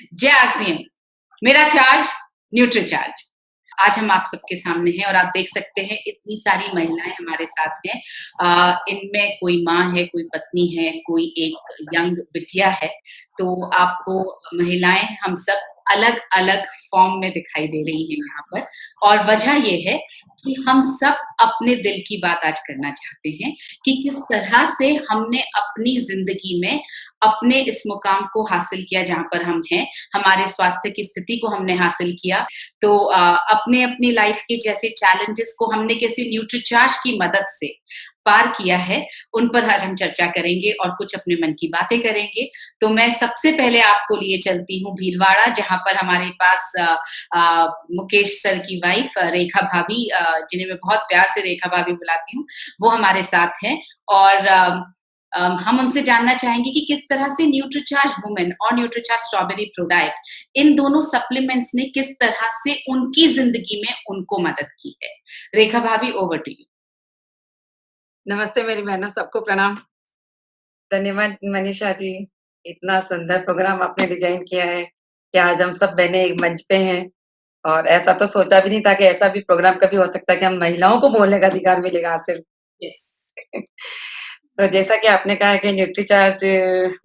जय आरसीएम। मेरा charge nutri charge. आज हम आप सबके सामने हैं और आप देख सकते हैं इतनी सारी महिलाएं हमारे साथ हैं। इनमें कोई माँ है, कोई पत्नी है, कोई एक यंग बिटिया है। तो आपको महिलाएं हम सब अलग-अलग फॉर्म में दिखाई दे रही हैं यहाँ पर और वजह ये है कि हम सब अपने दिल की बात आज करना चाहते हैं कि किस तरह से हमने अपनी ज़िंदगी में अपने इस मुकाम को हासिल किया जहाँ पर हम हैं, हमारे स्वास्थ्य की स्थिति को हमने हासिल किया। तो अपने-अपनी लाइफ के जैसे चैलेंजेस को हमने कैसे न्यूट्रीचार्ज की मदद से पार किया है, उन पर आज हम चर्चा करेंगे और कुछ अपने मन की बातें करेंगे। तो मैं सबसे पहले आपको लिए चलती हूँ भीलवाड़ा, जहाँ पर हमारे पास मुकेश सर की वाइफ रेखा भाभी, जिन्हें मैं बहुत प्यार से रेखा भाभी बुलाती हूँ, वो हमारे साथ हैं और हम उनसे जानना चाहेंगे कि किस तरह से न्यूट्रीचार्ज वुमेन और न्यूट्रीचार्ज स्ट्रॉबेरी प्रो डाइट इन दोनों सप्लीमेंट्स ने किस तरह से उनकी ज़िंदगी में उनको मदद की है। रेखा भाभी ओवर टू यू। नमस्ते मेरी बहनों, सबको प्रणाम। धन्यवाद मनीषा जी, इतना सुंदर प्रोग्राम आपने डिज़ाइन किया है कि आज हम सब बहनें एक मंच पे हैं और ऐसा तो सोचा भी नहीं था कि ऐसा भी प्रोग्राम कभी हो सकता है कि हम महिलाओं को बोलने का अधिकार मिलेगा आज सिर्फ। यस। तो जैसा कि आपने कहा कि न्यूट्रीचार्ज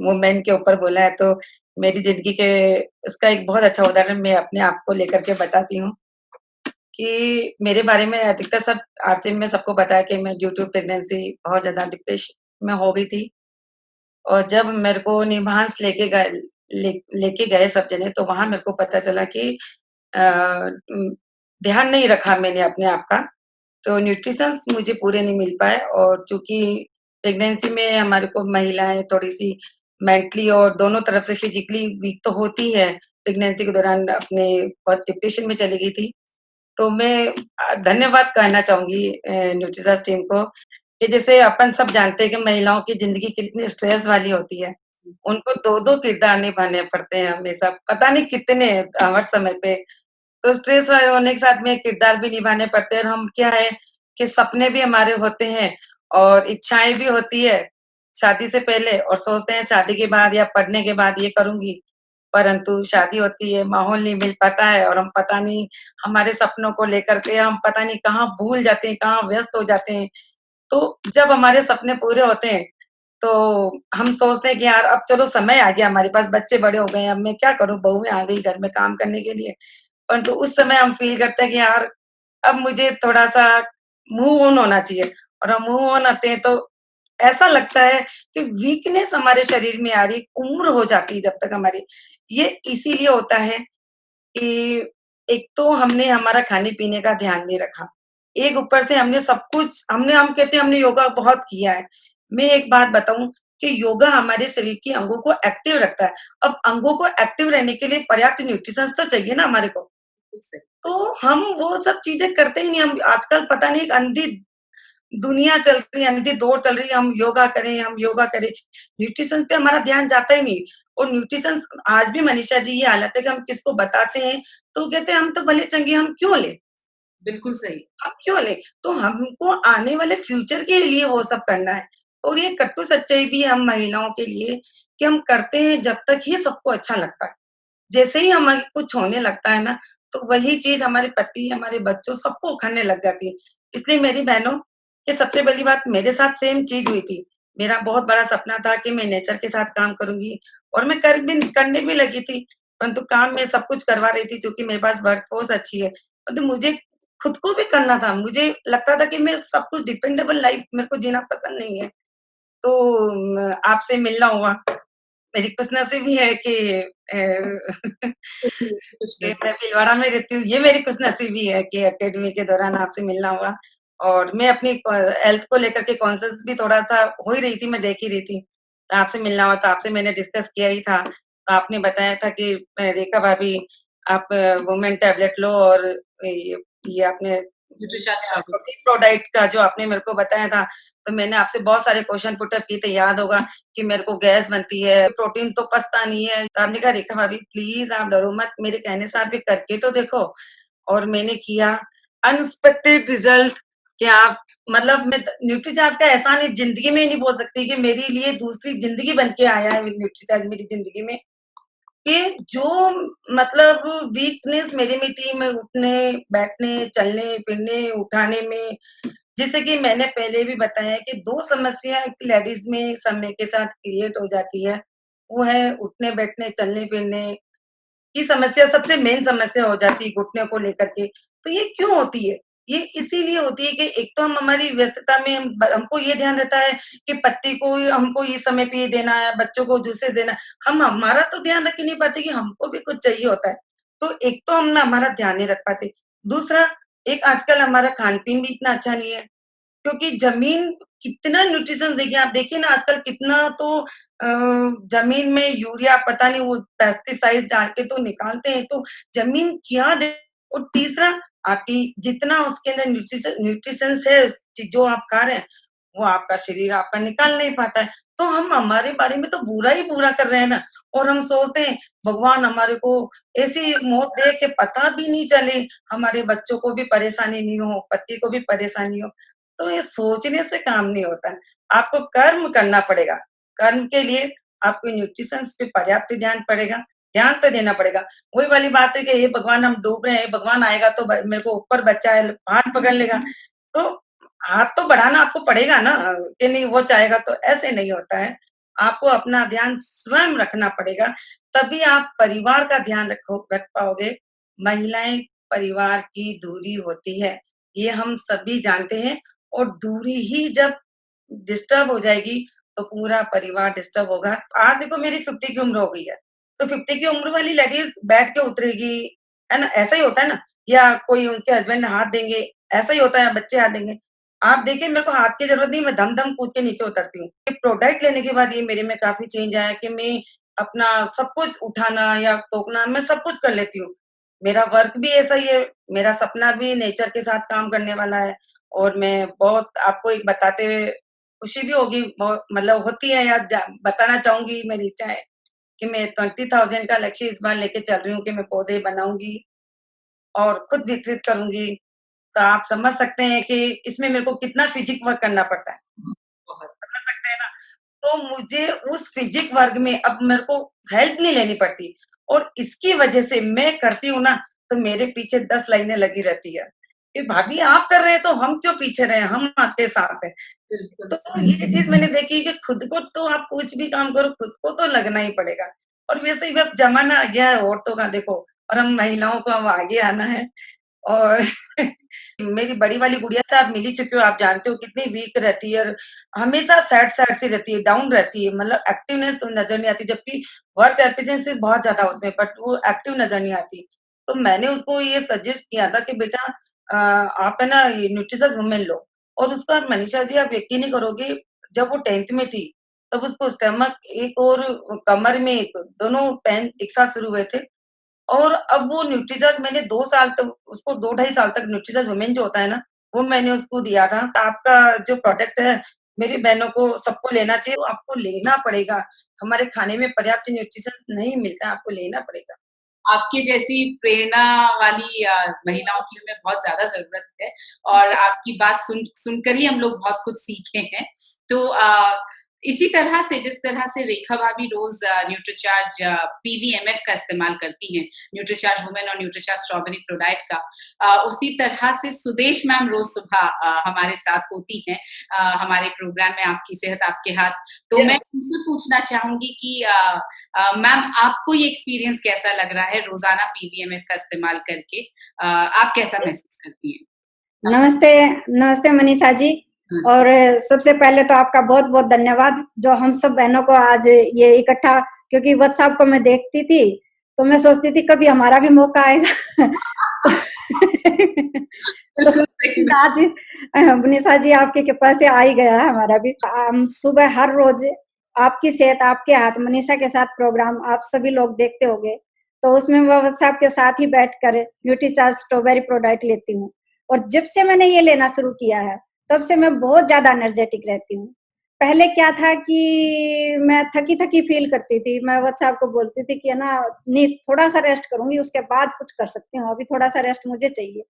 वुमेन के ऊपर बोला है, तो मेरी ज़िंदगी के उसका एक बहुत अच्छा उदाहरण मैं अपने आप को लेकर के बताती हूँ कि मेरे बारे में अधिकतर सब आरसीएम में सबको पता है कि मैं ड्यू टू प्रेगनेंसी बहुत ज़्यादा डिप्रेशन में हो गई थी। और जब मेरे को निम्हांस लेके गए सब जने, तो वहाँ मेरे को पता चला कि अ, उम, ध्यान नहीं रखा मैंने अपने आप का, तो न्यूट्रिशंस मुझे पूरे नहीं मिल पाए और चूँकि प्रेगनेंसी में हमारे को महिलाएँ थोड़ी-सी मेंटली और दोनों तरफ से फिज़िकली वीक तो होती है, प्रेगनेंसी के दौरान अपने बहुत डिप्रेशन में चली गई थी। तो मैं धन्यवाद कहना चाहूँगी न्यूट्रीचार्ज टीम को कि जैसे अपन सब जानते हैं कि महिलाओं की ज़िंदगी कितनी स्ट्रेस वाली होती है। उनको 2-2 किरदार निभाने पड़ते हैं हमेशा, पता नहीं कितने हर समय पे। तो स्ट्रेस वाले होने के साथ में किरदार भी निभाने पड़ते हैं और हम क्या है कि सपने भी हमारे होते हैं और इच्छाएँ भी होती है, शादी से पहले और सोचते हैं शादी के बाद या पढ़ने के बाद ये करूँगी। परंतु शादी होती है, माहौल नहीं मिल पाता है और हम पता नहीं हमारे सपनों को लेकर के हम पता नहीं कहाँ भूल जाते हैं, कहाँ व्यस्त हो जाते हैं। तो जब हमारे सपने पूरे होते हैं, तो हम सोचते हैं कि यार अब चलो समय आ गया हमारे पास, बच्चे बड़े हो गए हैं, अब मैं क्या करूँ, बहुएँ आ गई घर में काम करने के लिए। परंतु उस समय हम फ़ील करते हैं कि यार अब मुझे थोड़ा-सा मूव ऑन होना चाहिए और हम मूव ऑन होते हैं तो ऐसा लगता है कि वीकनेस हमारे शरीर में आ रही, उम्र हो जाती है जब तक हमारी। ये इसीलिए होता है कि एक तो हमने हमारा खाने-पीने का ध्यान नहीं रखा। एक ऊपर से हमने सब कुछ हम कहते हैं हमने योगा बहुत किया है। मैं एक बात बताऊँ कि योगा हमारे शरीर के अंगों को एक्टिव रखता है। अब अंगों को एक्टिव रहने के लिए पर्याप्त न्यूट्रिशंस तो चाहिए ना हमारे को। तो हम वो सब चीज़ें करते ही नहीं। हम आजकल पता नहीं एक अंधी दुनिया चल रही है, अंधी दौड़ चल रही है, हम योगा करें। न्यूट्रिशंस पे हमारा ध्यान जाता ही नहीं और न्यूट्रिशंस आज भी मनीषा जी ये हालत है कि हम किसको बताते हैं, तो वो कहते हैं हम तो भले चंगे हम क्यों लें? बिल्कुल सही। हम क्यों लें? तो हमको आने वाले फ्यूचर के लिए वो सब करना है और ये कटु सच्चाई भी है हम महिलाओं के लिए कि हम करते हैं जब तक ही सबको अच्छा लगता है। जैसे ही हमें कुछ होने लगता है ना, तो वही चीज़ हमारे पति, हमारे बच्चों सबको उखड़ने लग जाती है। इसलिए मेरी बहनों, ये सबसे पहली बात मेरे साथ सेम चीज़ हुई थी। मेरा बहुत बड़ा सपना था कि मैं नेचर के साथ काम करूँगी और मैं करने भी लगी थी, परंतु काम मैं सब कुछ करवा रही थी क्योंकि मेरे पास वर्क फ़ोर्स अच्छी है। परंतु मुझे खुद को भी करना था। मुझे लगता था कि मैं सब कुछ डिपेंडेबल लाइफ़ मेरे को जीना पसंद नहीं है। तो आपसे मिलना हुआ। मेरी खुशनसीबी है कि कि मैं भीलवाड़ा में रहती हूँ, ये मेरी खुशनसीबी है कि एकेडमी के दौरान आपसे मिलना हुआ और मैं अपनी हेल्थ को लेकर के कॉन्शियस भी थोड़ा-सा हो ही रही थी, मैं देख ही रही थी। तो आपसे मिलना हुआ, तो आपसे मैंने डिस्कस किया ही था। तो आपने बताया था कि रेखा भाभी आप वुमेन टैबलेट लो और ये आपने न्यूट्रीचार्ज स्ट्रॉबेरी। प्रोटीन प्रोडाइट का जो आपने मेरे को बताया था, तो मैंने आपसे बहुत सारे क्वेश्चन पुट अप किए थे, याद होगा कि मेरे को गैस बनती है, प्रोटीन तो पचता नहीं है। तो आपने कहा रेखा भाभी प्लीज़ आप डरो मत, मेरे कहने से आप ये करके तो देखो और मैंने किया। अनएक्सपेक्टेड रिज़ल्ट कि आप मतलब मैं न्यूट्रीचार्ज का एहसान इस ज़िंदगी में ही नहीं बोल सकती कि मेरे लिए दूसरी ज़िंदगी बन के आया है न्यूट्रीचार्ज मेरी ज़िंदगी में। कि जो मतलब वीकनेस मेरे में थी, मैं उठने, बैठने, चलने, फिरने, उठाने में, जैसे कि मैंने पहले भी बताया कि 2 समस्या एक लेडीज़ में समय के साथ क्रिएट हो जाती है। वो है उठने, बैठने, चलने, फिरने की समस्या सबसे मेन समस्या हो जाती है घुटने को लेकर के। तो ये क्यों होती है? ये इसीलिए होती है कि एक तो हम हमारी व्यस्तता में हमको ये ध्यान रहता है कि पति को हमको इस समय पे ये देना है, बच्चों को जूसेस देना है। हम हमारा तो ध्यान रख ही नहीं पाते कि हमको भी कुछ चाहिए होता है। तो एक तो हम ना हमारा ध्यान नहीं रख पाते। दूसरा, एक आजकल हमारा खान-पीन भी इतना अच्छा नहीं है। क्योंकि ज़मीन कितना न्यूट्रिशन देखिए आप देखिए ना आजकल कितना तो ज़मीन में यूरिया पता नहीं वो पेस्टिसाइड डाल के तो निकालते हैं, तो ज़मीन क्या दे और तीसरा आपकी जितना उसके अंदर न्यूट्रिशंस है जो आप खा रहे हैं, वो आपका शरीर आपका निकाल नहीं पाता है। तो हम हमारे बारे में तो बुरा ही बुरा कर रहे हैं ना और हम सोचते हैं भगवान हमारे को ऐसी मौत दे के पता भी नहीं चले, हमारे बच्चों को भी परेशानी नहीं हो, पति को भी परेशानी हो। तो ये सोचने से काम नहीं होता है। आपको कर्म करना पड़ेगा। कर्म के लिए आपको न्यूट्रिशंस पे पर्याप्त ध्यान तो देना पड़ेगा। वही वाली बात है कि हे भगवान हम डूब रहे हैं, भगवान आएगा तो ब मेरे को ऊपर बचाए, हाथ पकड़ लेगा। तो हाथ तो बढ़ाना आपको पड़ेगा ना कि नहीं वो चाहेगा तो ऐसे नहीं होता है। आपको अपना ध्यान स्वयं रखना पड़ेगा, तभी आप परिवार का ध्यान रख पाओगे। महिलाएँ परिवार की धुरी होती है, ये हम सभी जानते हैं और दूरी ही जब डिस्टर्ब हो जाएगी, तो पूरा परिवार डिस्टर्ब होगा। आज देखो मेरी 50 की उम्र हो गई है, तो 50 की उम्र वाली लेडीज़ बैठ के उतरेगी, है ना? ऐसा ही होता है ना? या कोई उनके हस्बैंड हाथ देंगे, ऐसा ही होता है, बच्चे हाथ देंगे। आप देखिए मेरे को हाथ की ज़रूरत नहीं, मैं धम-धम कूद के नीचे उतरती हूँ। ये प्रोडक्ट लेने के बाद ये मेरे में काफ़ी चेंज आया कि मैं अपना सब कुछ उठाना या तोकना, मैं सब कुछ कर लेती हूँ। मेरा वर्क भी ऐसा ही है, मेरा सपना भी नेचर के साथ काम करने वाला है और मैं बहुत आपको एक बताते हुए खुशी भी होगी बहुत मतलब होती है या बताना चाहूँगी मेरी इच्छा है कि मैं 20,000 का लक्ष्य इस बार लेके चल रही हूँ कि मैं पौधे बनाऊँगी और खुद विकसित करूँगी। तो आप समझ सकते हैं कि इसमें मेरे को कितना फिज़िक वर्क करना पड़ता है। बहुत। समझ सकते हैं ना? तो मुझे उस फिज़िक वर्क में अब मेरे को हेल्प नहीं लेनी पड़ती और इसकी वजह से मैं करती हूँ ना, तो मेरे पीछे 10 लाइनें लगी रहती है, कि भाभी आप कर रहे हैं तो हम क्यों पीछे रहें, हम आपके साथ हैं। बिल्कुल तो सही। ये चीज़ मैंने देखी कि खुद को तो आप कुछ भी काम करो, खुद को तो लगना ही पड़ेगा और वैसे भी अब ज़माना आ गया है औरतों का देखो और हम महिलाओं को अब आगे आना है और मेरी बड़ी वाली गुड़िया से आप मिल ही चुके हो, आप जानते हो कितनी वीक रहती है और हमेशा सैड-सैड सी रहती है, डाउन रहती है, मतलब एक्टिवनेस तो नज़र नहीं आती, जबकि वर्क एफिशिएंसी बहुत ज़्यादा उसमें बट वो एक्टिव नज़र नहीं आती। तो मैंने उसको ये सजेस्ट किया था कि बेटा आप है ना ये न्यूट्रिशियस वुमेन लो और उसका मनीषा जी आप यकीन नहीं करोगे, जब वो 10th में थी, तब उसको स्टमक एक और कमर में एक, दोनों पेन एक साथ शुरू हुए थे और अब वो न्यूट्रीजर्स मैंने 2 साल तक उसको 2 ढाई साल तक न्यूट्रीजर्स वुमेन जो होता है ना, वो मैंने उसको दिया था। आपका जो प्रोडक्ट है, मेरी बहनों को सबको लेना चाहिए, तो आपको लेना पड़ेगा। हमारे खाने में पर्याप्त न्यूट्रिशंस नहीं मिलता है, आपको लेना पड़ेगा। आपकी जैसी प्रेरणा वाली महिलाओं की हमें बहुत ज़्यादा ज़रूरत है और आपकी बात सुनकर ही हम लोग बहुत कुछ सीखे हैं। तो इसी तरह से जिस तरह से रेखा भाभी रोज़ न्यूट्रीचार्ज पीवीएमएफ का इस्तेमाल करती हैं, न्यूट्रीचार्ज वुमेन और न्यूट्रीचार्ज स्ट्रॉबेरी प्रोडाइट का, उसी तरह से सुदेश मैम रोज़ सुबह हमारे साथ होती हैं हमारे प्रोग्राम में आपकी सेहत आपके हाथ। तो मैं यस। उनसे पूछना चाहूँगी कि मैम आपको ये एक्सपीरियंस कैसा लग रहा है रोज़ाना पीवीएमएफ का इस्तेमाल करके? आप कैसा महसूस करती हैं? नमस्ते, नमस्ते मनीषा जी। नमस्ते। और सबसे पहले तो आपका बहुत-बहुत धन्यवाद जो हम सब बहनों को आज ये इकट्ठा, क्योंकि व्हाट्सएप को मैं देखती थी, तो मैं सोचती थी कभी हमारा भी मौका आएगा। तो बिल्कुल सही में। आज मनीषा जी आपकी कृपा से आ ही गया है हमारा भी। हम सुबह हर रोज़ आपकी सेहत आपके हाथ मनीषा के साथ प्रोग्राम आप सभी लोग देखते होंगे, तो उसमें मैं व्हाट्सएप के साथ ही बैठकर न्यूट्रीचार्ज स्ट्रॉबेरी प्रोडाक्ट लेती हूँ। और जब से मैंने ये लेना शुरू किया है, तब से मैं बहुत ज़्यादा एनर्जेटिक रहती हूँ। पहले क्या था कि मैं थकी-थकी फ़ील करती थी, मैं व्हाट्सएप को बोलती थी कि है ना, नहीं थोड़ा-सा रेस्ट करूँगी, उसके बाद कुछ कर सकती हूँ, अभी थोड़ा-सा रेस्ट मुझे चाहिए।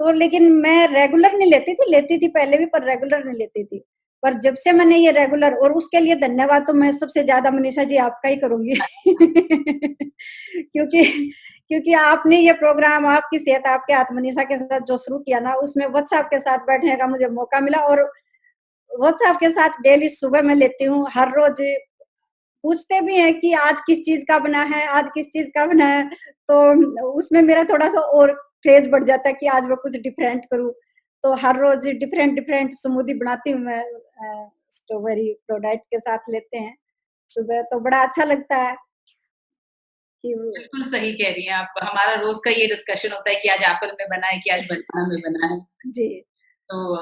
तो लेकिन मैं रेगुलर नहीं लेती थी पहले भी, पर रेगुलर नहीं लेती थी। पर जब से मैंने ये रेगुलर, और उसके लिए धन्यवाद तो मैं सबसे ज्यादा मनीषा जी आपका ही करूंगी क्योंकि क्योंकि आपने ये प्रोग्राम आपकी सेहत आपके हाथ मनीषा के साथ जो शुरू किया ना, उसमें व्हाट्सएप के साथ बैठने का मुझे मौका मिला, और व्हाट्सएप के साथ डेली सुबह मैं लेती हूँ। हर रोज पूछते भी हैं कि आज किस चीज का बना है, आज किस चीज का बना है, तो उसमें मेरा थोड़ा सा और क्रेज बढ़ जाता है कि आज मैं कुछ डिफरेंट करूँ। तो हर रोज डिफरेंट डिफरेंट स्मूदी बनाती हूँ मैं, स्ट्रॉबेरी प्रोडक्ट के साथ लेते हैं सुबह, तो बड़ा अच्छा लगता है कि बिल्कुल सही कह रही हैं आप। हमारा रोज का ये डिस्कशन होता है कि आज एप्पल में बना है कि आज बनाना में बना है। जी। तो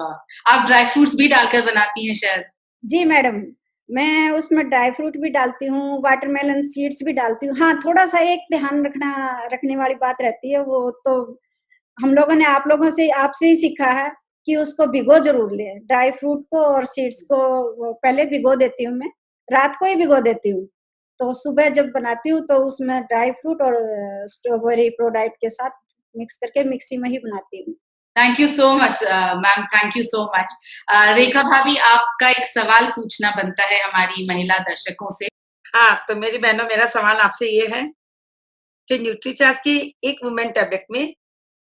आप ड्राई फ्रूट्स भी डालकर बनाती हैं शायद? जी मैडम, मैं उसमें ड्राई फ्रूट भी डालती हूँ, वाटरमेलन सीड्स भी डालती हूँ। हाँ, थोड़ा-सा एक ध्यान रखने वाली बात रहती है, वो तो हम लोगों ने आप लोगों से आपसे ही सीखा है कि उसको भिगो ज़रूर लें। ड्राई फ्रूट को और सीड्स को वो पहले भिगो देती हूँ मैं, रात को ही भिगो देती हूँ। तो सुबह जब बनाती हूँ तो उसमें ड्राई फ्रूट और स्ट्रॉबेरी प्रोडाइट के साथ मिक्स करके मिक्सी में ही बनाती हूँ। Thank you so much ma'am, thank you so much. Rekha भाभी, आपका एक सवाल पूछना बनता है हमारी महिला दर्शकों से। हाँ, तो मेरी बहनों, मेरा सवाल आपसे ये है कि न्यूट्रीचार्ज की एक वुमेन टैबलेट में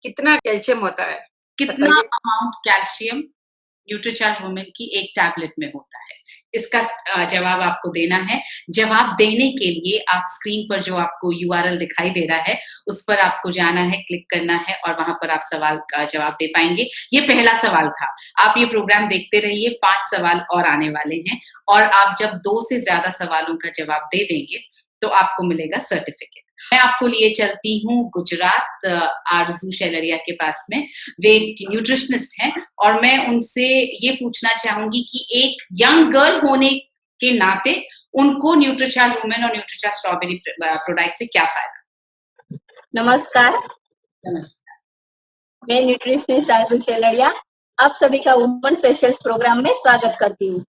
कितना कैल्शियम होता है? कितना बताइए। अमाउंट कैल्शियम न्यूट्रीचार्ज वुमेन की एक टैबलेट में होता है? इसका जवाब आपको देना है। जवाब देने के लिए आप स्क्रीन पर जो आपको यूआरएल दिखाई दे रहा है, उस पर आपको जाना है, क्लिक करना है और वहाँ पर आप सवाल का जवाब दे पाएँगे। ये पहला सवाल था। आप ये प्रोग्राम देखते रहिए, 5 सवाल और आने वाले हैं और आप जब 2 से ज़्यादा सवालों का जवाब दे देंगे, तो आपको मिलेगा सर्टिफ़िकेट। मैं आपको लिए चलती हूँ गुजरात, आरज़ू शेलरिया के पास में। वे एक न्यूट्रिशनिस्ट हैं और मैं उनसे ये पूछना चाहूँगी कि एक यंग गर्ल होने के नाते उनको न्यूट्रीचार्ज वुमेन और न्यूट्रीचार्ज स्ट्रॉबेरी प्रोडक्ट से क्या फ़ायदा? नमस्कार, नमस्कार। मैं न्यूट्रिशनिस्ट आरज़ू शेलरिया आप सभी का वुमन स्पेशल्स प्रोग्राम में स्वागत करती हूँ।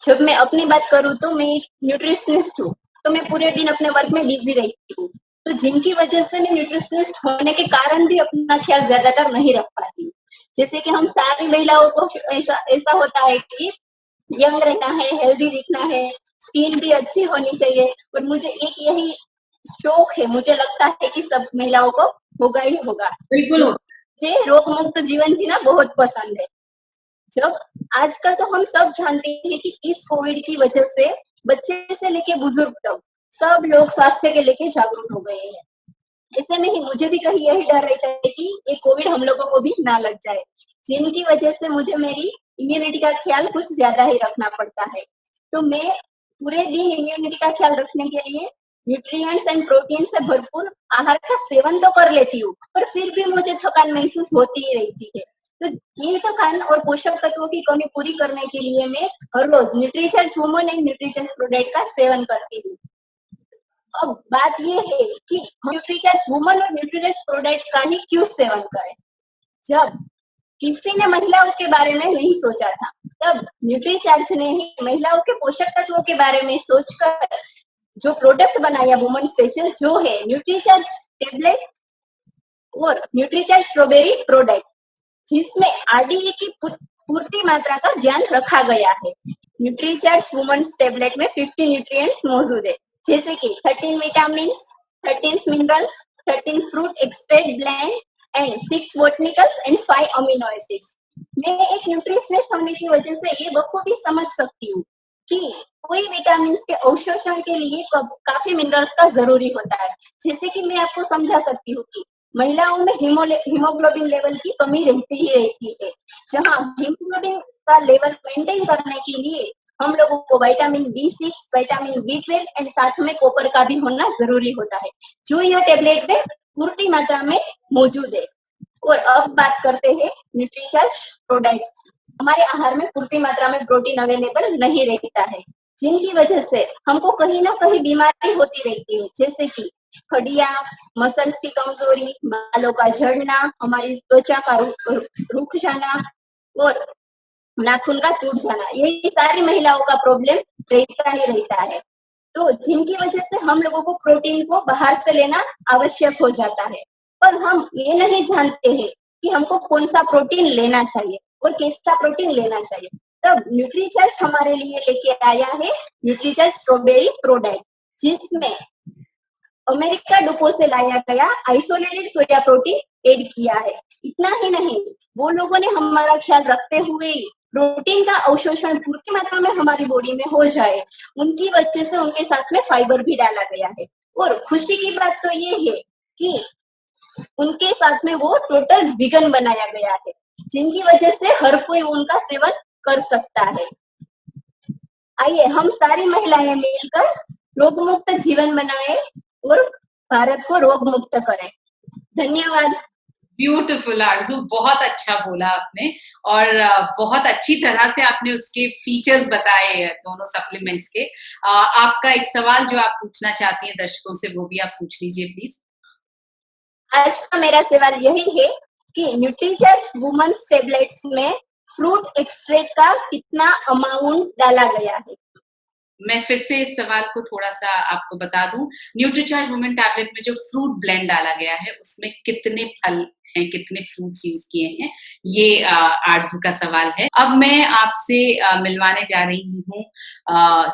जब मैं अपनी बात करूँ तो मैं एक न्यूट्रिशनिस्ट हूँ, तो मैं पूरे दिन अपने वर्क में बिजी रहती हूँ, तो जिनकी वजह से मैं न्यूट्रिशनिस्ट होने के कारण भी अपना ख्याल ज्यादातर नहीं रख पाती हूँ। जैसे कि हम सारी महिलाओं को ऐसा ऐसा होता है कि यंग रहना है, हेल्दी दिखना है, स्किन भी अच्छी होनी चाहिए, और मुझे एक यही शौक है, मुझे लगता है कि सब महिलाओं को होगा ही होगा। बिल्कुल होगा। मुझे रोग मुक्त जीवन जीना बहुत पसंद है। जब आजकल तो हम सब जानते हैं कि इस कोविड की वजह से बच्चे से लेके बुजुर्ग तक सब लोग स्वास्थ्य के लेके जागरूक हो गए हैं। ऐसे में ही मुझे भी कहीं यही डर रहता है कि ये कोविड हम लोगों को भी ना लग जाए, जिनकी वजह से मुझे मेरी इम्यूनिटी का ख्याल कुछ ज्यादा ही रखना पड़ता है। तो मैं पूरे दिन इम्यूनिटी का ख्याल रखने के लिए न्यूट्रिएंट्स एंड प्रोटीन से भरपूर आहार का सेवन तो कर लेती हूँ, पर फिर भी मुझे थकान महसूस होती ही रहती है। तो ये थकान और पोषक तत्वों की कमी पूरी करने के लिए मैं हर रोज न्यूट्रिचार्ज वुमन एंड न्यूट्रिचार्ज प्रोडक्ट का सेवन करती हूँ। अब बात ये है कि न्यूट्रीचार्ज वुमन और न्यूट्रीचार्ज प्रोडक्ट का ही क्यों सेवन करें। जब किसी ने महिलाओं के बारे में नहीं सोचा था, तब न्यूट्रीचार्ज ने ही महिलाओं के पोषक तत्वों के बारे में सोचकर जो प्रोडक्ट बनाया वुमन स्पेशल, जो है न्यूट्रीचार्ज टेबलेट और न्यूट्रीचार्ज स्ट्रॉबेरी प्रोडक्ट, जिसमें आरडीए की पूर्ति मात्रा का ध्यान रखा गया है। न्यूट्रीचार्ज वुमन टेबलेट में 50 न्यूट्रिएंट्स मौजूद है, जैसे कि 13 vitamin, 13 minerals, 13 fruit extract blend and 6 botanicals and 5 amino acids. मैं एक न्यूट्रिशनिस्ट होने की वजह से ये बखूबी समझ सकती हूँ कि कोई विटामिन के अवशोषण के लिए काफी मिनरल्स का जरूरी होता है। जैसे कि मैं आपको समझा सकती हूँ कि महिलाओं में हीमोग्लोबिन लेवल की कमी रहती ही रहती है, जहाँ हीमोग्लोबिन का लेवल मेंटेन करने के लिए हम लोगों को vitamin B6, vitamin B12 and साथ में कॉपर का भी होना जरूरी होता है, जो यह टेबलेट में पूर्ति मात्रा में मौजूद है। और अब बात करते हैं न्यूट्रीचार्ज प्रोडक्ट। हमारे आहार में पूर्ति मात्रा में प्रोटीन अवेलेबल नहीं रहता है, जिनकी वजह से हमको कहीं ना कहीं बीमारी होती रहती है, जैसे कि हड्डियां, मसल्स की कमजोरी, बालों का झड़ना, हमारी त्वचा का रुख जाना और नाखून का टूट जाना। यही सारी महिलाओं का प्रॉब्लम रहता ही रहता है, तो जिनकी वजह से हम लोगों को प्रोटीन को बाहर से लेना आवश्यक हो जाता है। पर हम ये नहीं जानते हैं कि हमको कौन सा प्रोटीन लेना चाहिए और कैसा प्रोटीन लेना चाहिए। तब न्यूट्रीचार्ज हमारे लिए लेके आया है न्यूट्रीचार्ज स्ट्रॉबेरी प्रोडक्ट, जिसमें अमेरिका डुपो से लाया गया आइसोलेटेड सोया प्रोटीन ऐड किया है। इतना ही नहीं, वो लोगों ने हमारा ख्याल रखते हुए ही प्रोटीन का अवशोषण पूरी मात्रा में हमारी बॉडी में हो जाए, उनकी वजह से उनके साथ में फाइबर भी डाला गया है। और खुशी की बात तो ये है कि उनके साथ में वो टोटल वीगन बनाया गया है, जिनकी वजह से हर कोई उनका सेवन कर सकता है। आइए हम सारी महिलाएं मिलकर रोग मुक्त जीवन बनाए और भारत को रोग मुक्त करें। धन्यवाद। ब्यूटीफुल आरजू, बहुत अच्छा बोला आपने और बहुत अच्छी तरह से आपने उसके फीचर्स बताए दोनों सप्लीमेंट्स के। आपका एक सवाल जो आप पूछना चाहती हैं दर्शकों से, वो भी आप पूछ लीजिए प्लीज। आज का मेरा सवाल यही है कि न्यूट्रीचार्ज वुमेन्स टैबलेट्स में फ्रूट एक्सट्रैक्ट का कितना अमाउंट डाला गया है? मैं फिर से इस सवाल को थोड़ा सा आपको बता दूं। न्यूट्रीचार्ज वुमेन टैबलेट में जो फ्रूट ब्लेंड डाला गया है उसमें कितने फल हैं, कितने फ्रूट्स यूज किए हैं, ये आरजू का सवाल है। अब मैं आपसे मिलवाने जा रही हूँ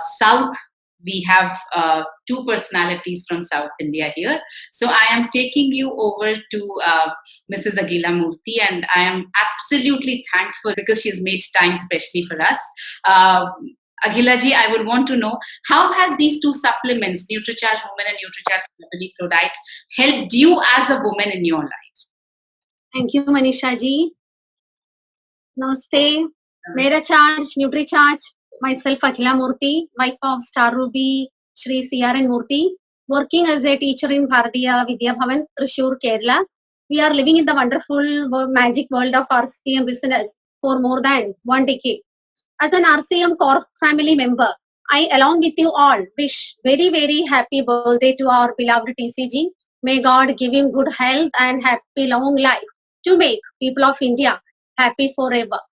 south. We have two personalities from South India here. So I am taking you over to Mrs. Aghila Murthy, and I am absolutely thankful because she's made time specially for us. Aghila ji, I would want to know, how has these two supplements, NutriCharge Women and NutriCharge Strawberry Product, helped you as a woman in your life? Thank you, Manisha ji. Namaste. Mera Charge, NutriCharge. Myself, Aghila Murthy, wife of Star Ruby, Shri C.R.N. Murthy, working as a teacher in Bharatiya Vidya Bhavan, Thrissur, Kerala. We are living in the wonderful magic world of RCM business for more than 1 decade. As an RCM core family member, I, along with you all, wish very, very happy birthday to our beloved TCG. May God give him good health and happy long life to make people of India happy forever.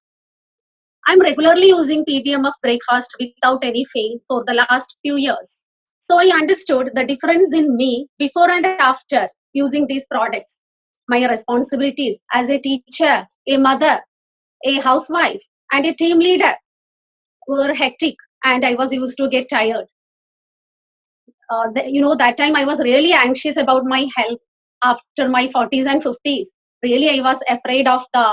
I'm regularly using PDM of breakfast without any fail for the last few years. So I understood the difference in me before and after using these products. My responsibilities as a teacher, a mother, a housewife, and a team leader were hectic, and I was used to get tired. That time I was really anxious about my health after my 40s and 50s. Really, I was afraid of the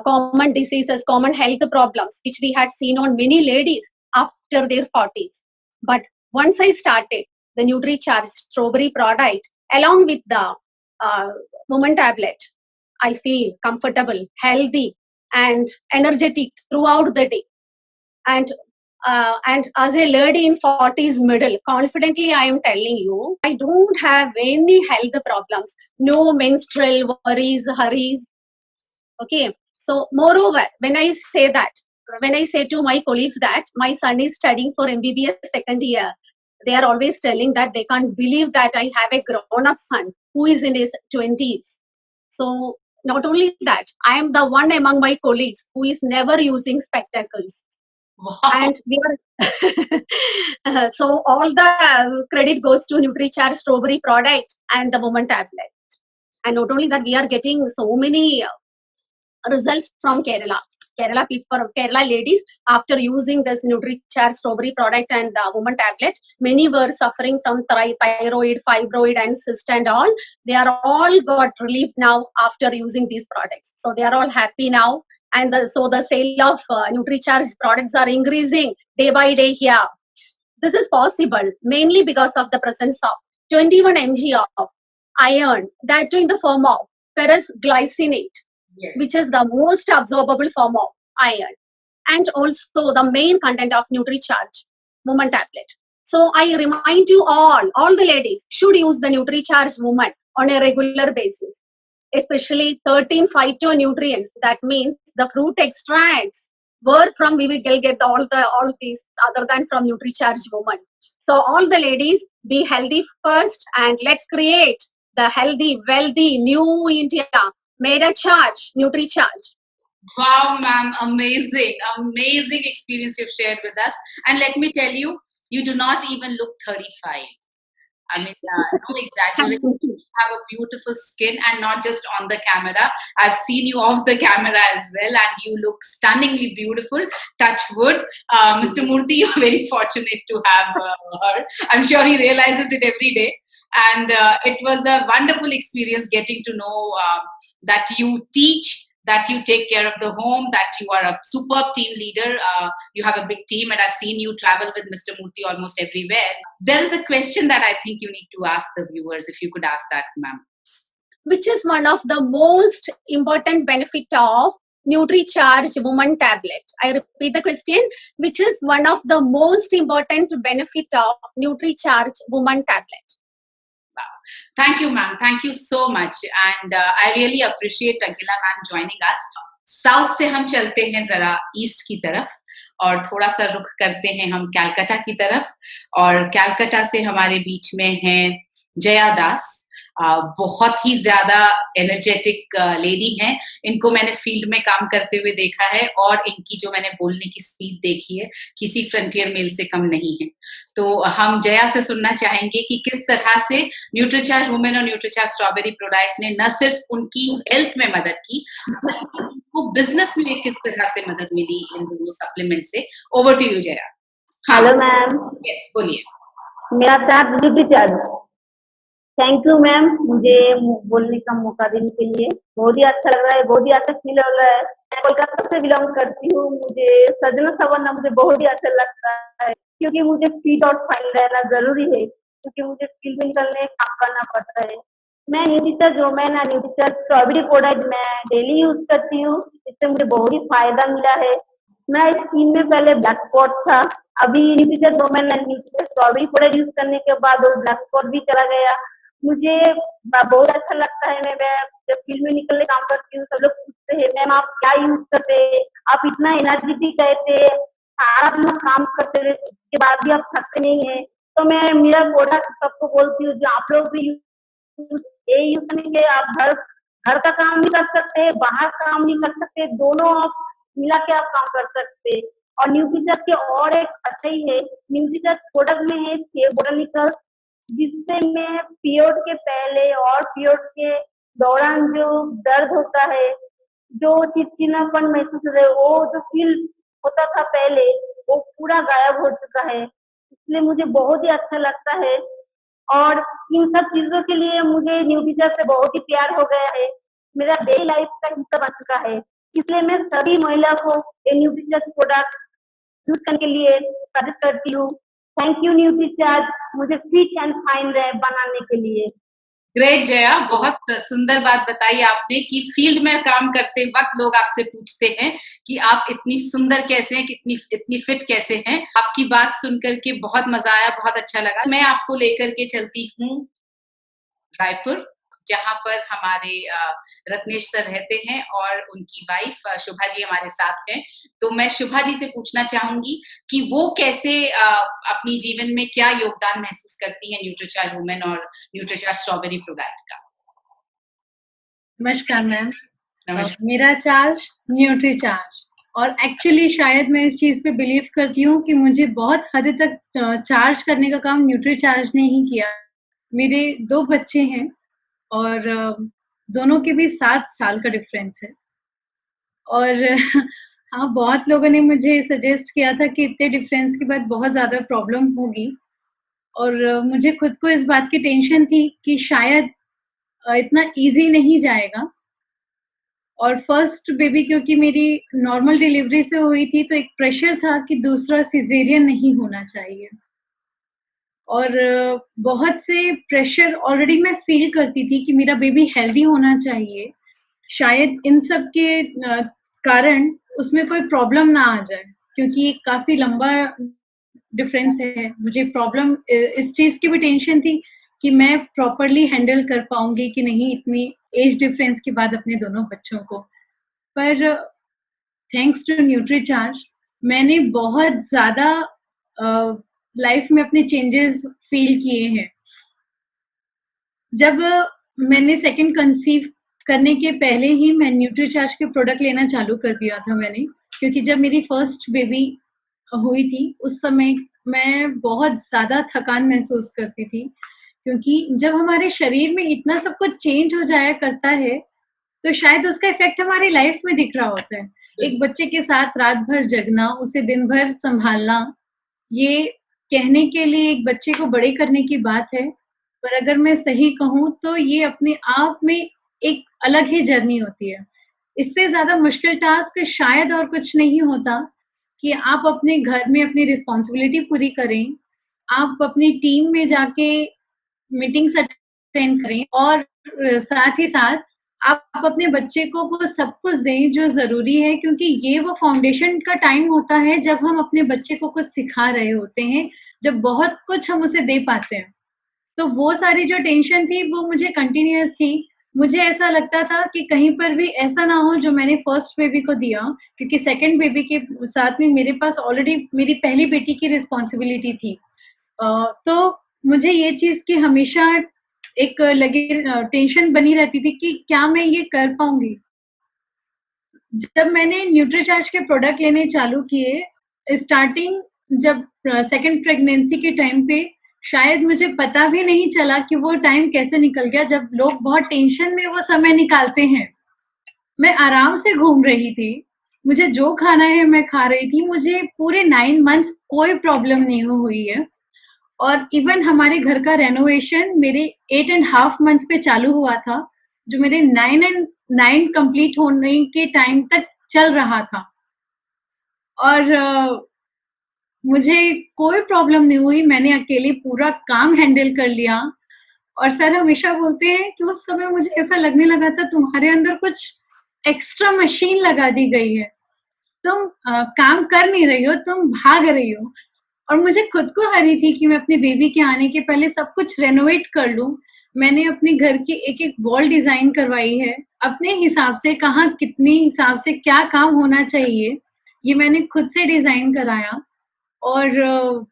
common diseases, common health problems, which we had seen on many ladies after their 40s. But once I started the NutriCharge strawberry product along with the woman tablet, I feel comfortable, healthy, and energetic throughout the day. And as a lady in 40s middle, confidently I am telling you, I don't have any health problems, no menstrual worries, hurries. Okay. So moreover, when I say to my colleagues that my son is studying for MBBS second year, they are always telling that they can't believe that I have a grown-up son who is in his 20s. So not only that, I am the one among my colleagues who is never using spectacles. Wow. And we are so all the credit goes to NutriCharge strawberry product and the woman tablet. And not only that, we are getting so many results from Kerala people, Kerala ladies, after using this NutriCharge strawberry product and the woman tablet. Many were suffering from thyroid, fibroid, and cyst and all. They are all got relief now after using these products. So they are all happy now. And so the sale of NutriCharge products are increasing day by day here. This is possible mainly because of the presence of 21 mg of iron, that too in the form of ferrous glycinate, Yes. which is the most absorbable form of iron, and also the main content of NutriCharge Woman tablet. So I remind you all the ladies should use the NutriCharge Woman on a regular basis, especially 13 phytonutrients. That means the fruit extracts. Where from we will get all these other than from NutriCharge Woman. So all the ladies, be healthy first, and let's create the healthy, wealthy new India. Made a charge, NutriCharge. Wow, ma'am, amazing experience you've shared with us. And let me tell you, you do not even look 35. I mean, no exaggeration. You have a beautiful skin, and not just on the camera. I've seen you off the camera as well, and you look stunningly beautiful. Touch wood. Mr. Murthy, you're very fortunate to have her. I'm sure he realizes it every day. And it was a wonderful experience getting to know that you teach, that you take care of the home, that you are a superb team leader. You have a big team, and I've seen you travel with Mr. Murthy almost everywhere. There is a question that I think you need to ask the viewers, if you could ask that, ma'am. Which is one of the most important benefit of NutriCharge Woman Tablet? I repeat the question. Which is one of the most important benefit of NutriCharge Woman Tablet? Thank you, ma'am. Thank you so much. And I really appreciate Akhila ma'am joining us. South से हम चलते हैं जरा east की तरफ और थोड़ा सा रुख करते हैं हम कैलकाटा की तरफ, और कैलकाटा से हमारे बीच में हैं जया दास। बहुत ही ज्यादा एनर्जेटिक लेडी हैं। इनको मैंने फील्ड में काम करते हुए देखा है, और इनकी जो मैंने बोलने की स्पीड देखी है, किसी फ्रंटियर मेल से कम नहीं है। तो हम जया से सुनना चाहेंगे कि किस तरह से न्यूट्रीचार्ज वुमेन और न्यूट्रीचार्ज स्ट्रॉबेरी प्रोडक्ट ने न सिर्फ उनकी हेल्थ में मदद की, बल्कि उनको बिजनेस में किस तरह से मदद मिली इन दोनों सप्लीमेंट से। Over to you Jaya. Hello ma'am. Yes, बोलिए। मेरा charge Nutricharge. Thank you ma'am, मुझे बोलने का मौका देने के लिए। बहुत ही अच्छा लग रहा है, बहुत ही अच्छा फील हो रहा है। मैं कोलकाता से बिलोंग करती हूँ। मुझे सजना संवरना मुझे बहुत ही अच्छा लगता है, क्योंकि मुझे फिट और फाइन रहना जरूरी है, क्योंकि मुझे फील्ड में निकलने काम करना पड़ता है। मैं न्यूट्रीचार्ज वुमेन और न्यूट्रीचार्ज स्ट्रॉबेरी प्रोडक्ट मैं डेली यूज करती हूँ। इससे मुझे बहुत ही फायदा मिला है। मैं स्किन में पहले ब्लैक स्पॉट था, अभी न्यूट्रीचार्ज वुमेन और न्यूट्रीचार्ज स्ट्रॉबेरी प्रोडक्ट यूज करने के बाद वो ब्लैक स्पॉट भी चला गया। मुझे बहुत अच्छा लगता है। मैं जब फील्ड में निकलने काम करती हूँ, सब लोग पूछते हैं मैम आप क्या यूज करते हैं, आप इतना एनर्जेटिक रहते, सारा दिन काम करते रहे, उसके बाद भी आप थकते नहीं है। तो मैं मेरा प्रोडक्ट सबको बोलती हूँ, जो आप लोग भी ये यूज करेंगे, आप घर का काम भी कर सकते हैं, बाहर काम भी कर सकते हैं, दोनों आप मिला के आप काम कर सकते हैं। और न्यूट्रीचार्ज के और एक अच्छा ही है, न्यूट्रीचार्ज प्रोडक्ट में है 6 बोटानिकल्स, जिससे मैं पीरियड के पहले और पीरियड के दौरान जो दर्द होता है, जो चिड़चिड़ापन महसूस होता है, वो जो फील होता था पहले, वो पूरा गायब हो चुका है। इसलिए मुझे बहुत ही अच्छा लगता है, और इन सब चीजों के लिए मुझे न्यूट्रीचार्ज से बहुत ही प्यार हो गया है। मेरा डेली लाइफ का हिस्सा बन चुका है। इसलिए मैं सभी महिला को ये न्यूट्रीचार्ज प्रोडक्ट यूज करने के लिए सजेस्ट करती हूँ। थैंक यू न्यूट्रीचार्ज, मुझे फिट एंड फाइन बनाने के लिए। ग्रेट जया, बहुत सुंदर बात बताई आपने कि फील्ड में काम करते वक्त लोग आपसे पूछते हैं कि आप इतनी सुंदर कैसे हैं, कितनी इतनी फिट कैसे हैं। आपकी बात सुनकर के बहुत मजा आया, बहुत अच्छा लगा। मैं आपको लेकर के चलती हूँ रायपुर, जहाँ पर हमारे रत्नेश सर रहते हैं और उनकी वाइफ शुभा जी हमारे साथ हैं। तो मैं शुभा जी से पूछना चाहूंगी कि वो कैसे अपनी जीवन में क्या योगदान महसूस करती हैं न्यूट्रीचार्ज वुमेन और न्यूट्रीचार्ज स्ट्रॉबेरी प्रोडक्ट का। नमस्कार मैम। नमस्कार। मेरा चार्ज न्यूट्रीचार्ज, और एक्चुअली शायद मैं इस चीज़ पे बिलीव करती हूँ कि मुझे बहुत हद तक चार्ज करने का काम न्यूट्रीचार्ज ने ही किया। मेरे 2 बच्चे हैं और दोनों के भी 7 साल का डिफरेंस है, और हाँ, बहुत लोगों ने मुझे सजेस्ट किया था कि इतने डिफरेंस के बाद बहुत ज़्यादा प्रॉब्लम होगी, और मुझे खुद को इस बात की टेंशन थी कि शायद इतना इजी नहीं जाएगा। और फर्स्ट बेबी क्योंकि मेरी नॉर्मल डिलीवरी से हुई थी, तो एक प्रेशर था कि दूसरा सिजेरियन नहीं होना चाहिए, और बहुत से प्रेशर ऑलरेडी मैं फील करती थी कि मेरा बेबी हेल्दी होना चाहिए, शायद इन सब के कारण उसमें कोई प्रॉब्लम ना आ जाए, क्योंकि काफ़ी लंबा डिफरेंस है। मुझे प्रॉब्लम इस चीज़ की भी टेंशन थी कि मैं प्रॉपरली हैंडल कर पाऊंगी कि नहीं इतनी एज डिफरेंस के बाद अपने दोनों बच्चों को। पर थैंक्स टू न्यूट्रीचार्ज मैंने बहुत ज़्यादा लाइफ में अपने चेंजेस फील किए हैं। जब मैंने सेकंड कंसीव करने के पहले ही मैं न्यूट्रीचार्ज के प्रोडक्ट लेना चालू कर दिया था मैंने, क्योंकि जब मेरी फर्स्ट बेबी हुई थी उस समय मैं बहुत ज़्यादा थकान महसूस करती थी, क्योंकि जब हमारे शरीर में इतना सब कुछ चेंज हो जाया करता है, तो शायद उसका इफ़ेक्ट हमारी लाइफ में दिख रहा होता है। एक बच्चे के साथ रात भर जगना, उसे दिन भर सँभालना, ये कहने के लिए एक बच्चे को बड़े करने की बात है, पर अगर मैं सही कहूँ तो ये अपने आप में एक अलग ही जर्नी होती है। इससे ज़्यादा मुश्किल टास्क शायद और कुछ नहीं होता कि आप अपने घर में अपनी रिस्पॉन्सिबिलिटी पूरी करें, आप अपनी टीम में जाके मीटिंग्स अटेंड करें और साथ ही साथ आप अपने बच्चे को वो सब कुछ दें जो ज़रूरी है, क्योंकि ये वो फाउंडेशन का टाइम होता है जब हम अपने बच्चे को कुछ सिखा रहे होते हैं, जब बहुत कुछ हम उसे दे पाते हैं। तो वो सारी जो टेंशन थी वो मुझे कंटिन्यूअस थी। मुझे ऐसा लगता था कि कहीं पर भी ऐसा ना हो जो मैंने फर्स्ट बेबी को दिया, क्योंकि सेकंड बेबी के साथ में मेरे पास ऑलरेडी मेरी पहली बेटी की रिस्पॉन्सिबिलिटी थी। तो मुझे ये चीज़ की हमेशा एक टेंशन बनी रहती थी कि क्या मैं ये कर पाऊँगी? जब मैंने न्यूट्रीचार्ज के प्रोडक्ट लेने चालू किए, स्टार्टिंग जब सेकंड प्रेगनेंसी के टाइम पे शायद मुझे पता भी नहीं चला कि वो टाइम कैसे निकल गया, जब लोग बहुत टेंशन में वो समय निकालते हैं। मैं आराम से घूम रही थी, मुझे जो खाना है मैं खा रही थी, मुझे पूरे 9 मंथ कोई प्रॉब्लम नहीं हुई है। और इवन हमारे घर का रेनोवेशन मेरे 8 एंड हाफ मंथ पे चालू हुआ था, जो मेरे 9 कंप्लीट होने के टाइम तक चल रहा था। और मुझे कोई प्रॉब्लम नहीं हुई, मैंने अकेले पूरा काम हैंडल कर लिया। और सर हमेशा बोलते हैं कि उस समय मुझे ऐसा लगने लगा था तुम्हारे अंदर कुछ एक्स्ट्रा मशीन लगा दी गई है, तुम काम कर नहीं रही हो, तुम भाग रही हो। और मुझे खुद को हरी थी कि मैं अपने बेबी के आने के पहले सब कुछ रेनोवेट कर लूँ। मैंने अपने घर की एक-एक वॉल डिज़ाइन करवाई है, अपने हिसाब से कहाँ कितने हिसाब से क्या काम होना चाहिए, ये मैंने खुद से डिज़ाइन कराया। और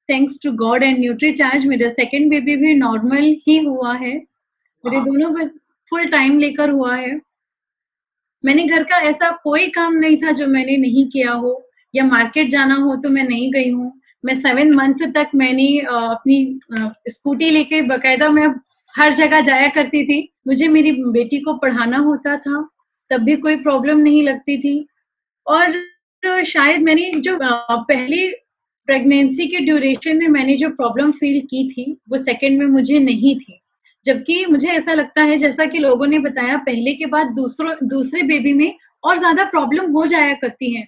thanks to God and Nutricharge मेरा सेकंड बेबी भी नॉर्मल ही हुआ है। मेरे दोनों फुल टाइम लेकर हुआ है। मैंने घर का ऐसा कोई काम नहीं था जो मैंने नहीं किया हो, या मार्केट जाना हो तो मैं नहीं गई हूँ। मैं 7 मंथ तक मैंने अपनी स्कूटी लेके बाकायदा मैं हर जगह जाया करती थी। मुझे मेरी बेटी को पढ़ाना होता था, तब भी कोई प्रॉब्लम नहीं लगती थी। और शायद मैंने जो पहली प्रेगनेंसी के ड्यूरेशन में मैंने जो प्रॉब्लम फ़ील की थी, वो सेकंड में मुझे नहीं थी। जबकि मुझे ऐसा लगता है जैसा कि लोगों ने बताया पहले के बाद दूसरे बेबी में और ज़्यादा प्रॉब्लम हो जाया करती हैं,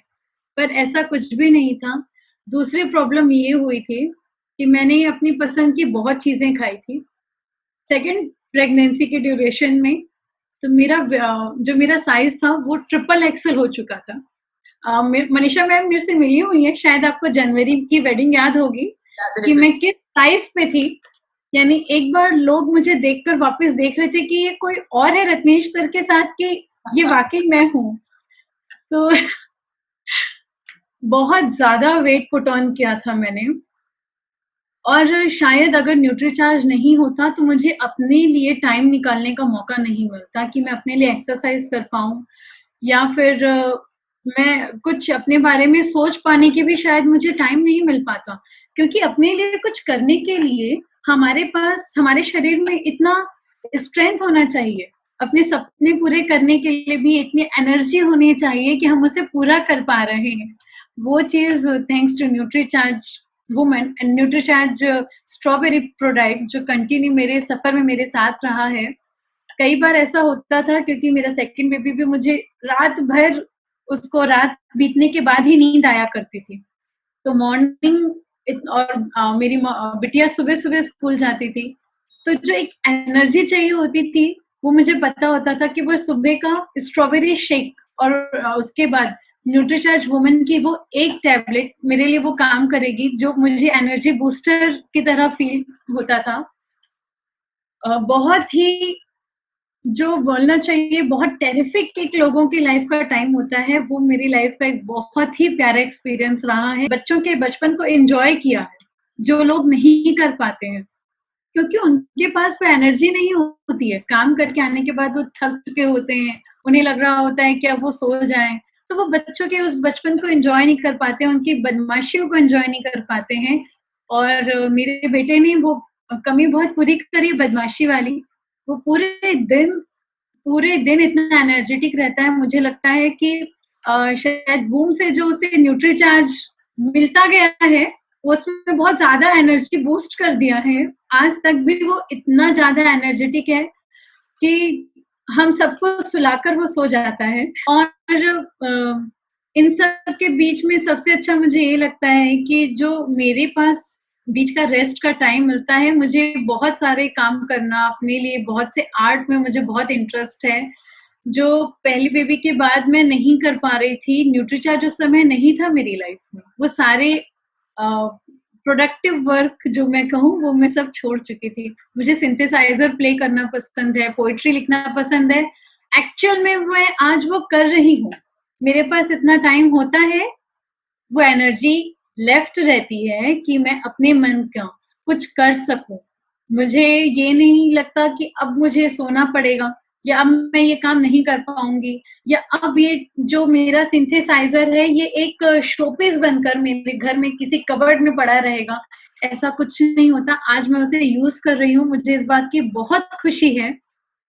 पर ऐसा कुछ भी नहीं था। दूसरी प्रॉब्लम ये हुई थी कि मैंने अपनी पसंद की बहुत चीज़ें खाई थी। सेकंड प्रेगनेंसी के ड्यूरेशन में तो जो मेरा साइज़ था वो ट्रिपल एक्सेल हो चुका था। मनीषा मैम मेरे से मिली हुई हैं, शायद आपको जनवरी की वेडिंग याद होगी कि मैं किस साइज़ पे थी। यानी एक बार लोग मुझे देखकर वापस देख रहे थे कि ये कोई और है रत्नेश सर के साथ कि ये वाक़ई मैं हूँ। तो बहुत ज़्यादा वेट पुट ऑन किया था मैंने। और शायद अगर न्यूट्रीचार्ज नहीं होता तो मुझे अपने लिए टाइम निकालने का मौका नहीं मिलता कि मैं अपने लिए एक्सरसाइज़ कर पाऊँ, या फिर मैं कुछ अपने बारे में सोच पाने की भी शायद मुझे टाइम नहीं मिल पाता। क्योंकि अपने लिए कुछ करने के लिए हमारे पास हमारे शरीर में इतना स्ट्रेंथ होना चाहिए, अपने सपने पूरे करने के लिए भी इतनी एनर्जी होनी चाहिए कि हम उसे पूरा कर पा रहे हैं। वो चीज़ thanks to Nutricharge woman and Nutricharge strawberry product जो कंटिन्यू मेरे सफ़र में मेरे साथ रहा है। कई बार ऐसा होता था क्योंकि मेरा सेकंड बेबी भी मुझे रात भर उसको रात बीतने के बाद ही नींद आया करती थी। तो मॉर्निंग और मेरी बिटिया सुबह-सुबह स्कूल जाती थी, तो जो एक एनर्जी चाहिए होती थी, वो मुझे पता होता था कि वो सुबह का स्ट्रॉबेरी शेक और उसके बाद न्यूट्रीचार्ज वुमन की वो एक टैबलेट मेरे लिए वो काम करेगी, जो मुझे एनर्जी बूस्टर की तरह फ़ील होता था। बहुत ही जो बोलना चाहिए बहुत टेरिफिक एक लोगों की लाइफ का टाइम होता है, वो मेरी लाइफ का एक बहुत ही प्यारा एक्सपीरियंस रहा है। बच्चों के बचपन को एन्जॉय किया है, जो लोग नहीं कर पाते हैं, क्योंकि उनके पास कोई एनर्जी नहीं होती है। काम करके आने के बाद वो थक चुके होते हैं, उन्हें लग रहा होता है कि अब वो सो जाएँ, तो वो बच्चों के उस बचपन को एन्जॉय नहीं कर पाते हैं, उनकी बदमाशियों को एन्जॉय नहीं कर पाते हैं। और मेरे बेटे ने वो कमी बहुत पूरी करी है बदमाशी वाली। वो पूरे दिन इतना एनर्जेटिक रहता है, मुझे लगता है कि शायद बूम से जो उसे न्यूट्रीचार्ज मिलता गया है, उसमें बहुत ज़्यादा एनर्जी बूस्ट कर दिया है। आज तक भी वो इतना ज़्यादा एनर्जेटिक है कि हम सबको सुलाकर वो सो जाता है। और इन सब के बीच में सबसे अच्छा मुझे ये लगता है कि जो मेरे पास बीच का रेस्ट का टाइम मिलता है, मुझे बहुत सारे काम करना अपने लिए, बहुत से आर्ट में मुझे बहुत इंटरेस्ट है, जो पहली बेबी के बाद मैं नहीं कर पा रही थी। न्यूट्रीचार्ज उस समय नहीं था मेरी लाइफ में। वो सारे प्रोडक्टिव वर्क जो मैं कहूँ वो मैं सब छोड़ चुकी थी। मुझे सिंथेसाइजर प्ले करना पसंद है, पोइट्री लिखना पसंद है। एक्चुअल में मैं आज वो कर रही हूँ। मेरे पास इतना टाइम होता है, वो एनर्जी लेफ्ट रहती है कि मैं अपने मन का कुछ कर सकूं। मुझे ये नहीं लगता कि अब मुझे सोना पड़ेगा, या अब मैं ये काम नहीं कर पाऊंगी, या अब ये जो मेरा सिंथेसाइजर है ये एक शोपीस बनकर मेरे घर में किसी कबर्ड में पड़ा रहेगा। ऐसा कुछ नहीं होता। आज मैं उसे यूज कर रही हूँ। मुझे इस बात की बहुत खुशी है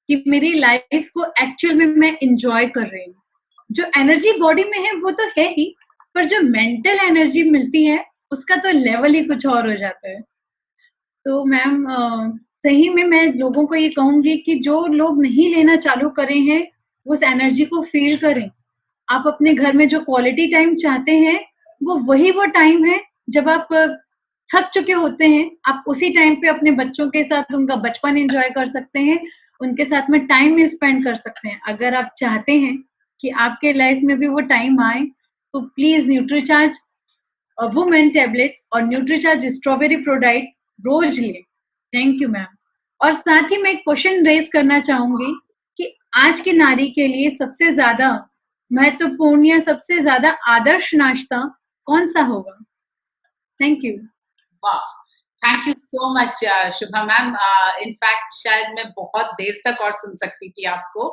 कि मेरी लाइफ को एक्चुअल में मैं इंजॉय कर रही हूँ। जो एनर्जी बॉडी में है वो तो है ही, पर जो मेंटल एनर्जी मिलती है उसका तो लेवल ही कुछ और हो जाता है। तो मैम सही में मैं लोगों को ये कहूंगी कि जो लोग नहीं लेना चालू करे हैं उस एनर्जी को फील करें। आप अपने घर में जो क्वालिटी टाइम चाहते हैं वो टाइम है जब आप थक चुके होते हैं। आप उसी टाइम पे अपने बच्चों के साथ उनका बचपन एंजॉय कर सकते हैं, उनके साथ में टाइम स्पेंड कर सकते हैं। अगर आप चाहते हैं कि आपके लाइफ में भी वो टाइम आए तो प्लीज न्यूट्रीचार्ज वुमेन टैबलेट्स और न्यूट्रीचार्ज स्ट्रॉबेरी प्रोडाइट रोज लें। Thank you ma'am. और साथ ही मैं एक क्वेश्चन रेज करना चाहूंगी कि आज की नारी के लिए सबसे ज्यादा महत्वपूर्ण या सबसे ज्यादा आदर्श नाश्ता कौन सा होगा? Thank you. वाह, thank you so much Shubha ma'am. In fact शायद मैं बहुत देर तक और सुन सकती थी आपको,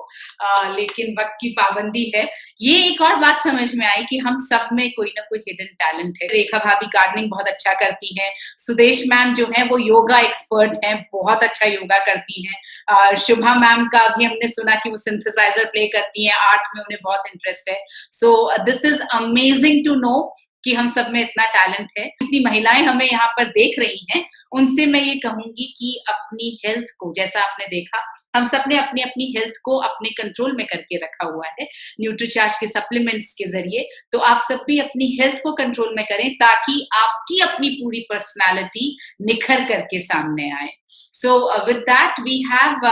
लेकिन वक्त की पाबंदी है। ये एक और बात समझ में आई कि हम सब में कोई ना कोई हिडन टैलेंट है। रेखा भाभी गार्डनिंग बहुत अच्छा करती हैं, सुदेश मैम जो है वो योगा एक्सपर्ट हैं, बहुत अच्छा योगा करती हैं। शुभा मैम का भी हमने सुना कि वो सिंथेसाइजर प्ले करती हैं, आर्ट में उन्हें बहुत इंटरेस्ट है। So this is amazing to know कि हम सब में इतना टैलेंट है। जितनी महिलाएं हमें यहाँ पर देख रही हैं, उनसे मैं ये कहूंगी कि अपनी हेल्थ को, जैसा आपने देखा, हम सब ने अपनी अपनी हेल्थ को अपने कंट्रोल में करके रखा हुआ है न्यूट्रीचार्ज के सप्लीमेंट्स के जरिए। तो आप सब भी अपनी हेल्थ को कंट्रोल में करें ताकि आपकी अपनी पूरी पर्सनालिटी निखर करके सामने आए। So with that, we have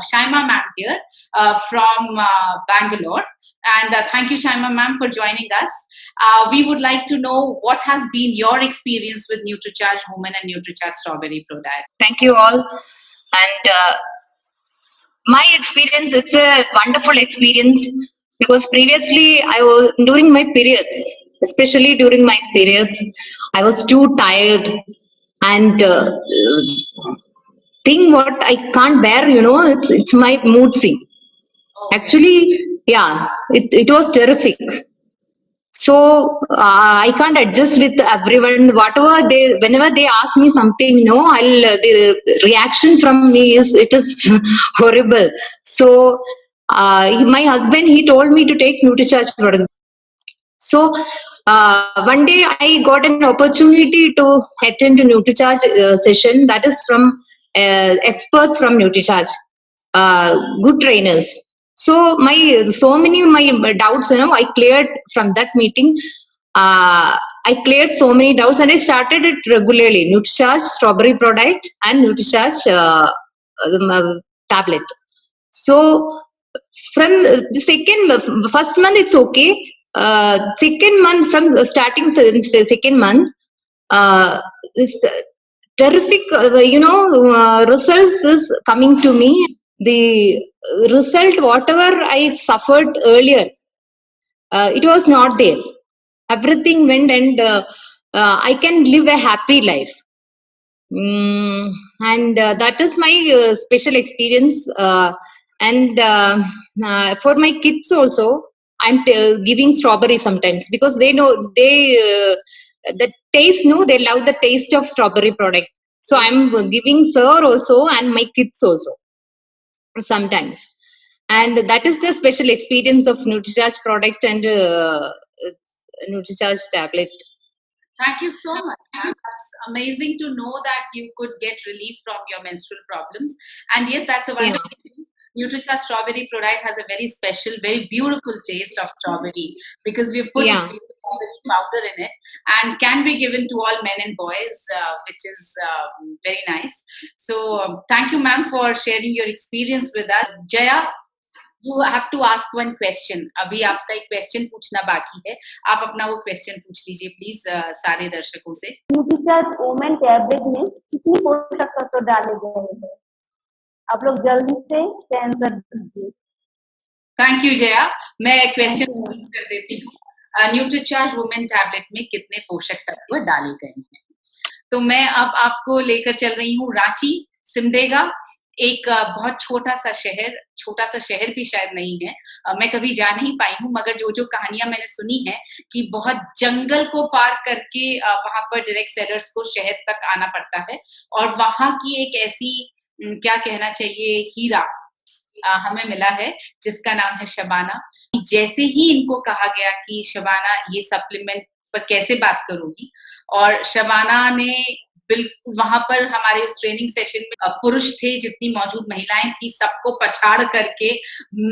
Shaima ma'am here from Bangalore, and thank you, Shaima ma'am, for joining us. We would like to know what has been your experience with NutriCharge Women and NutriCharge Strawberry Pro Diet. Thank you all. And my experience, it's a wonderful experience because previously I was during my periods, especially during my periods, I was too tired and thing what I can't bear, you know, it's my mood swing. Actually, yeah, it was terrific. So I can't adjust with everyone. Whenever they ask me something, you know, the reaction from me is horrible. So my husband, he told me to take NutriCharge product. So one day I got an opportunity to attend a NutriCharge session that is from experts from NutriCharge, good trainers. So many my doubts, you know, I cleared from that meeting. I cleared so many doubts and I started it regularly. NutriCharge Strawberry product and NutriCharge tablet. So from the first month it's okay. Second month, from starting to the second month, this terrific, results is coming to me. The result, whatever I suffered earlier, it was not there. Everything went, and I can live a happy life. And that is my special experience. And for my kids also, I'm giving strawberry sometimes because they know the taste. No, they love the taste of strawberry product. So I'm giving sir also and my kids also sometimes. And that is the special experience of NutriCharge product and NutriCharge tablet. Thank you so much, ma'am. That's amazing to know that you could get relief from your menstrual problems. And yes, that's a wonderful thing. NutriCharge strawberry product has a very special, very beautiful taste of strawberry because we put Yeah. strawberry powder in it, and can be given to all men and boys, which is very nice. So thank you, ma'am, for sharing your experience with us. Jaya, you have to ask one question. अभी आपका एक question पूछना बाकी है. आप अपना वो question पूछ लीजिए प्लीज सारे दर्शकों से. न्यूट्रीचार्ज वुमेन टैबलेट में कितनी पोषक तत्व डाले गए हैं? आप लोग जल्दी से आंसर दीजिए. Thank you Jaya. मैं क्वेश्चन कर देती हूँ. न्यूट्रीचार्ज वुमेन टैबलेट में कितने पोषक तत्व डाले गए हैं? तो मैं अब आपको लेकर चल रही हूँ रांची, सिमडेगा, एक बहुत छोटा सा शहर भी शायद नहीं है. मैं कभी जा नहीं पाई हूँ, मगर जो कहानियां मैंने सुनी है कि बहुत जंगल को पार करके वहां पर डायरेक्ट सेलर्स को शहर तक आना पड़ता है, और वहां की एक ऐसी क्या कहना चाहिए हीरा हमें मिला है जिसका नाम है शबाना. जैसे ही इनको कहा गया कि शबाना ये सप्लीमेंट पर कैसे बात करोगी, और शबाना ने बिल्कुल वहां पर हमारे उस ट्रेनिंग सेशन में पुरुष थे, जितनी मौजूद महिलाएं थी, सबको पछाड़ करके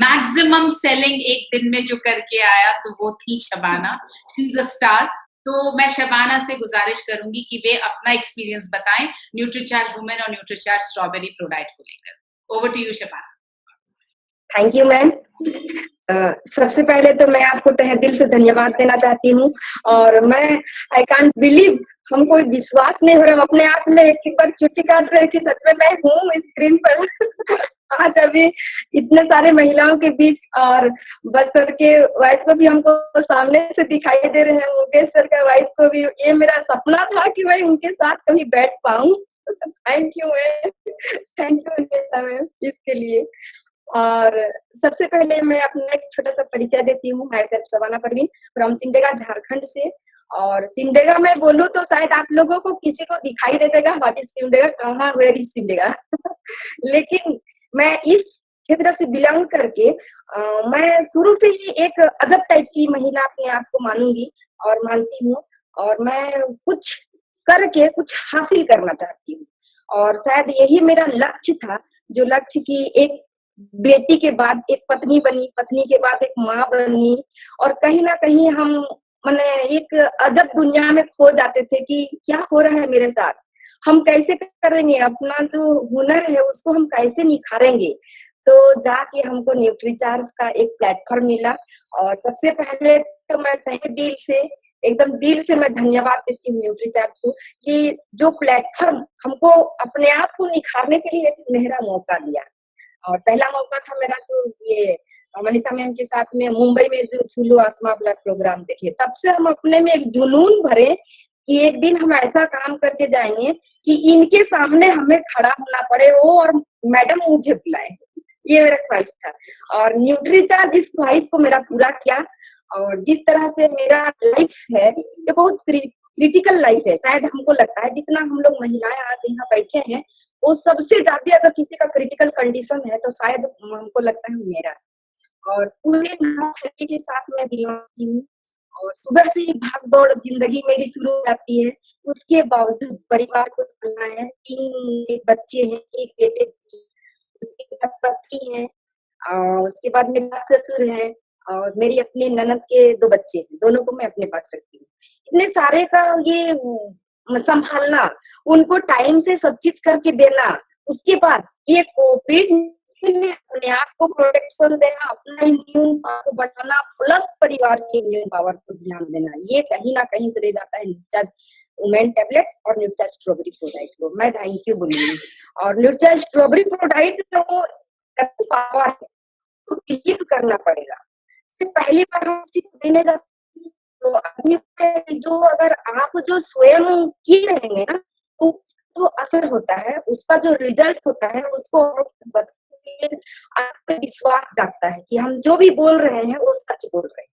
मैक्सिमम सेलिंग एक दिन में जो करके आया, तो वो थी Shabana. She is a star. तो मैं शबाना से गुजारिश करूंगी कि वे अपना एक्सपीरियंस बताएं न्यूट्रीचार्ज वुमेन और न्यूट्रीचार्ज स्ट्रॉबेरी प्रोडक्ट को लेकर. Over to you Shabana. Thank you ma'am. सबसे पहले तो मैं आपको तहे दिल से धन्यवाद देना चाहती हूँ, और मैं आई कांट बिलीव, हमको विश्वास नहीं हो रहा, हम अपने आप में एक बार चुटकी काट रहे कि सच में मैं हूँ स्क्रीन पर आज अभी इतने सारे महिलाओं के बीच, और बस सर के वाइफ को भी हमको सामने से दिखाई दे रहे हैं, मुकेश सर का वाइफ को भी. ये मेरा सपना था कि मैं उनके साथ कभी बैठ पाऊँ. Thank you ma'am, thank you ma'am इसके लिए. और सबसे पहले मैं अपना एक छोटा सा परिचय देती हूँ. मैं सेल्फ शबाना परवीन फ्रॉम सिमडेगा, झारखंड से. और सिमडेगा में बोलूँ तो शायद आप लोगों को किसी को दिखाई दे देगा व्हाट इज सिमडेगा, कहाँ वेयर इज सिमडेगा लेकिन मैं इस क्षेत्र से बिलोंग करके मैं शुरू से ही एक अजब टाइप की महिला अपने आप को मानूंगी और मानती हूँ, और मैं कुछ करके कुछ हासिल करना चाहती हूँ. और शायद यही मेरा लक्ष्य था, जो लक्ष्य की एक बेटी के बाद एक पत्नी बनी, पत्नी के बाद एक माँ बनी, और कहीं ना कहीं हम माने एक अजब दुनिया में खो जाते थे कि क्या हो रहा है मेरे साथ, हम कैसे करेंगे, अपना जो हुनर है उसको हम कैसे निखारेंगे. तो जाके हमको न्यूट्रीचार्ज का एक प्लेटफॉर्म मिला, और सबसे पहले तो मैं तहे दिल से एकदम दिल से मैं धन्यवाद देती हूँ न्यूट्रीचार्ज को कि जो प्लेटफॉर्म हमको अपने आप को निखारने के लिए एक सुनहरा मौका दिया. और पहला मौका था मेरा तो ये मनीषा मैम के साथ में मुंबई में जो छूलो आसमां वाला प्रोग्राम देखे, तब से हम अपने में एक जुनून भरे कि एक दिन हम ऐसा काम करके जाएंगे कि इनके सामने हमें खड़ा होना पड़े वो, और मैडम मुझे बुलाए. ये मेरा ख्वाहिश था, और न्यूट्रीचार्ज इस ख्वाहिश को मेरा पूरा किया. और जिस तरह से मेरा लाइफ है ये बहुत क्रिटिकल लाइफ है. शायद हमको लगता है जितना हम लोग महिलाएं आज यहाँ बैठे हैं, वो सबसे ज्यादा अगर किसी का क्रिटिकल कंडीशन है तो शायद हमको लगता है मेरा. और पूरे फैमिली के साथ मैं बिलोंग हूँ, और सुबह से ही भाग दौड़ जिंदगी मेरी शुरू हो जाती है. उसके बावजूद परिवार को चलना है. 3 बच्चे हैं, एक बेटे, उसके बाद पति है, और उसके बाद मेरा ससुर है, और मेरी अपनी ननद के 2 बच्चे हैं, दोनों को मैं अपने पास रखती हूँ. इतने सारे का ये संभालना, उनको टाइम से सब चीज करके देना, उसके बाद ये कोविड में अपने आप को प्रोटेक्शन देना, अपना इम्यून पावर बढ़ाना, प्लस परिवार के इम्यून पावर को ध्यान देना, ये कहीं ना कहीं से रह जाता है न्यूट्रीचार्ज वुमेन टैबलेट और न्यूट्रीचार्ज स्ट्रॉबेरी प्रोडाइट को. मैं थैंक यू बोलूंगी. और न्यूट्रीचार्ज स्ट्रॉबेरी प्रोडाइट को पावर तो बिलीव करना पड़ेगा. पहली बार हम देने जाते हैं तो आदमी जो अगर आप जो स्वयं किए रहेंगे ना, तो जो असर होता है, उसका जो रिजल्ट होता है, उसको आप पे विश्वास जागता है कि हम जो भी बोल रहे हैं वो सच बोल रहे हैं.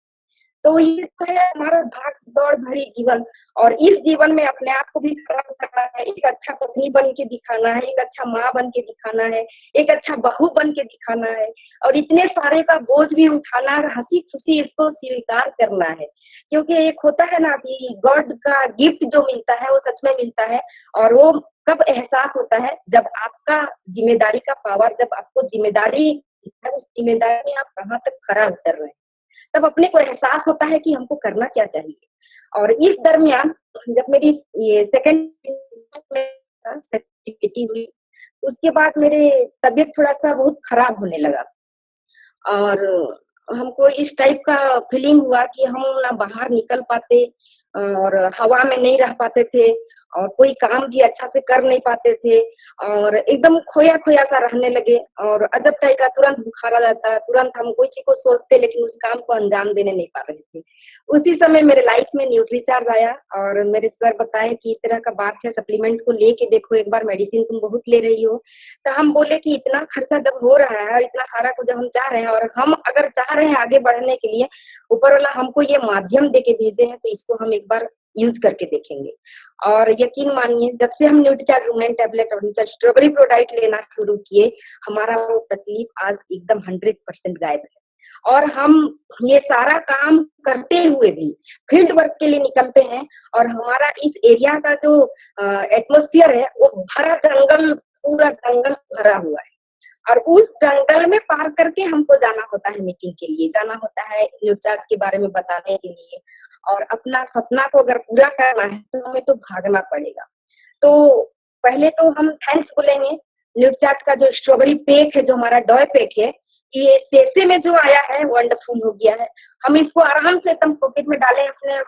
तो ये तो है हमारा भाग दौड़ भरी जीवन, और इस जीवन में अपने आप को भी खराब करना है, एक अच्छा पत्नी बन के दिखाना है, एक अच्छा माँ बन के दिखाना है, एक अच्छा बहू बन के दिखाना है, और इतने सारे का बोझ भी उठाना और हंसी खुशी इसको स्वीकार करना है। क्योंकि एक होता है ना कि गॉड का गिफ्ट जो मिलता है वो सच में मिलता है, और वो कब एहसास होता है जब आपका जिम्मेदारी का पावर, जब आपको जिम्मेदारी उस जिम्मेदारी में आप कहाँ तक खरा उतर रहे हैं, तब अपने को एहसास होता है कि हमको करना क्या चाहिए। और इस दरमियान जब मेरी ये सेकंड बेटी हुई, उसके बाद मेरे तबीयत थोड़ा सा बहुत खराब होने लगा, और हमको इस टाइप का फीलिंग हुआ कि हम ना बाहर निकल पाते, और हवा में नहीं रह पाते थे, और कोई काम भी अच्छा से कर नहीं पाते थे, और एकदम खोया खोया सा रहने लगे, और अजब टाइप का तुरंत बुखार आ जाता, तुरंत हम कोई चीज को सोचते लेकिन उस काम को अंजाम देने नहीं पा रहे थे। उसी समय मेरे लाइफ में न्यूट्रीचार्ज आया, और मेरे सर बताए कि इस तरह का बात है, सप्लीमेंट को लेके देखो एक बार, मेडिसिन तुम बहुत ले रही हो। तो हम बोले कि इतना खर्चा जब हो रहा है और इतना सारा को जब हम चाह रहे हैं, और हम अगर चाह रहे हैं आगे बढ़ने के लिए, ऊपर वाला हमको ये माध्यम देके भेजे हैं, तो इसको हम एक बार यूज करके देखेंगे। और यकीन मानिए जब से हम न्यूट्रीचार्ज वुमेन टैबलेट और न्यूट्रीचार्ज स्ट्रॉबेरी प्रोडाक्ट लेना शुरू किए, हमारा वो तकलीफ आज एकदम 100% गायब है। और हम ये सारा काम करते हुए भी फील्ड वर्क के लिए निकलते हैं, और हमारा इस एरिया का जो एटमॉस्फेयर है वो भरा जंगल, पूरा जंगल भरा हुआ है, और उस जंगल में पार करके हमको जाना होता है, मीटिंग के लिए जाना होता है, न्यूट्रीचार्ज के बारे में बताने के लिए, और अपना सपना को अगर पूरा करना है तो हमें तो भागना पड़ेगा। तो पहले तो हम थैंक्स बोलेंगे न्यूट्रीचार्ज का जो स्ट्रॉबेरी पैक है, जो हमारा डॉय पैक है, ये सेसे में जो आया है वंडरफुल हो गया है। हम इसको आराम से एकदम पॉकेट में डालें अपने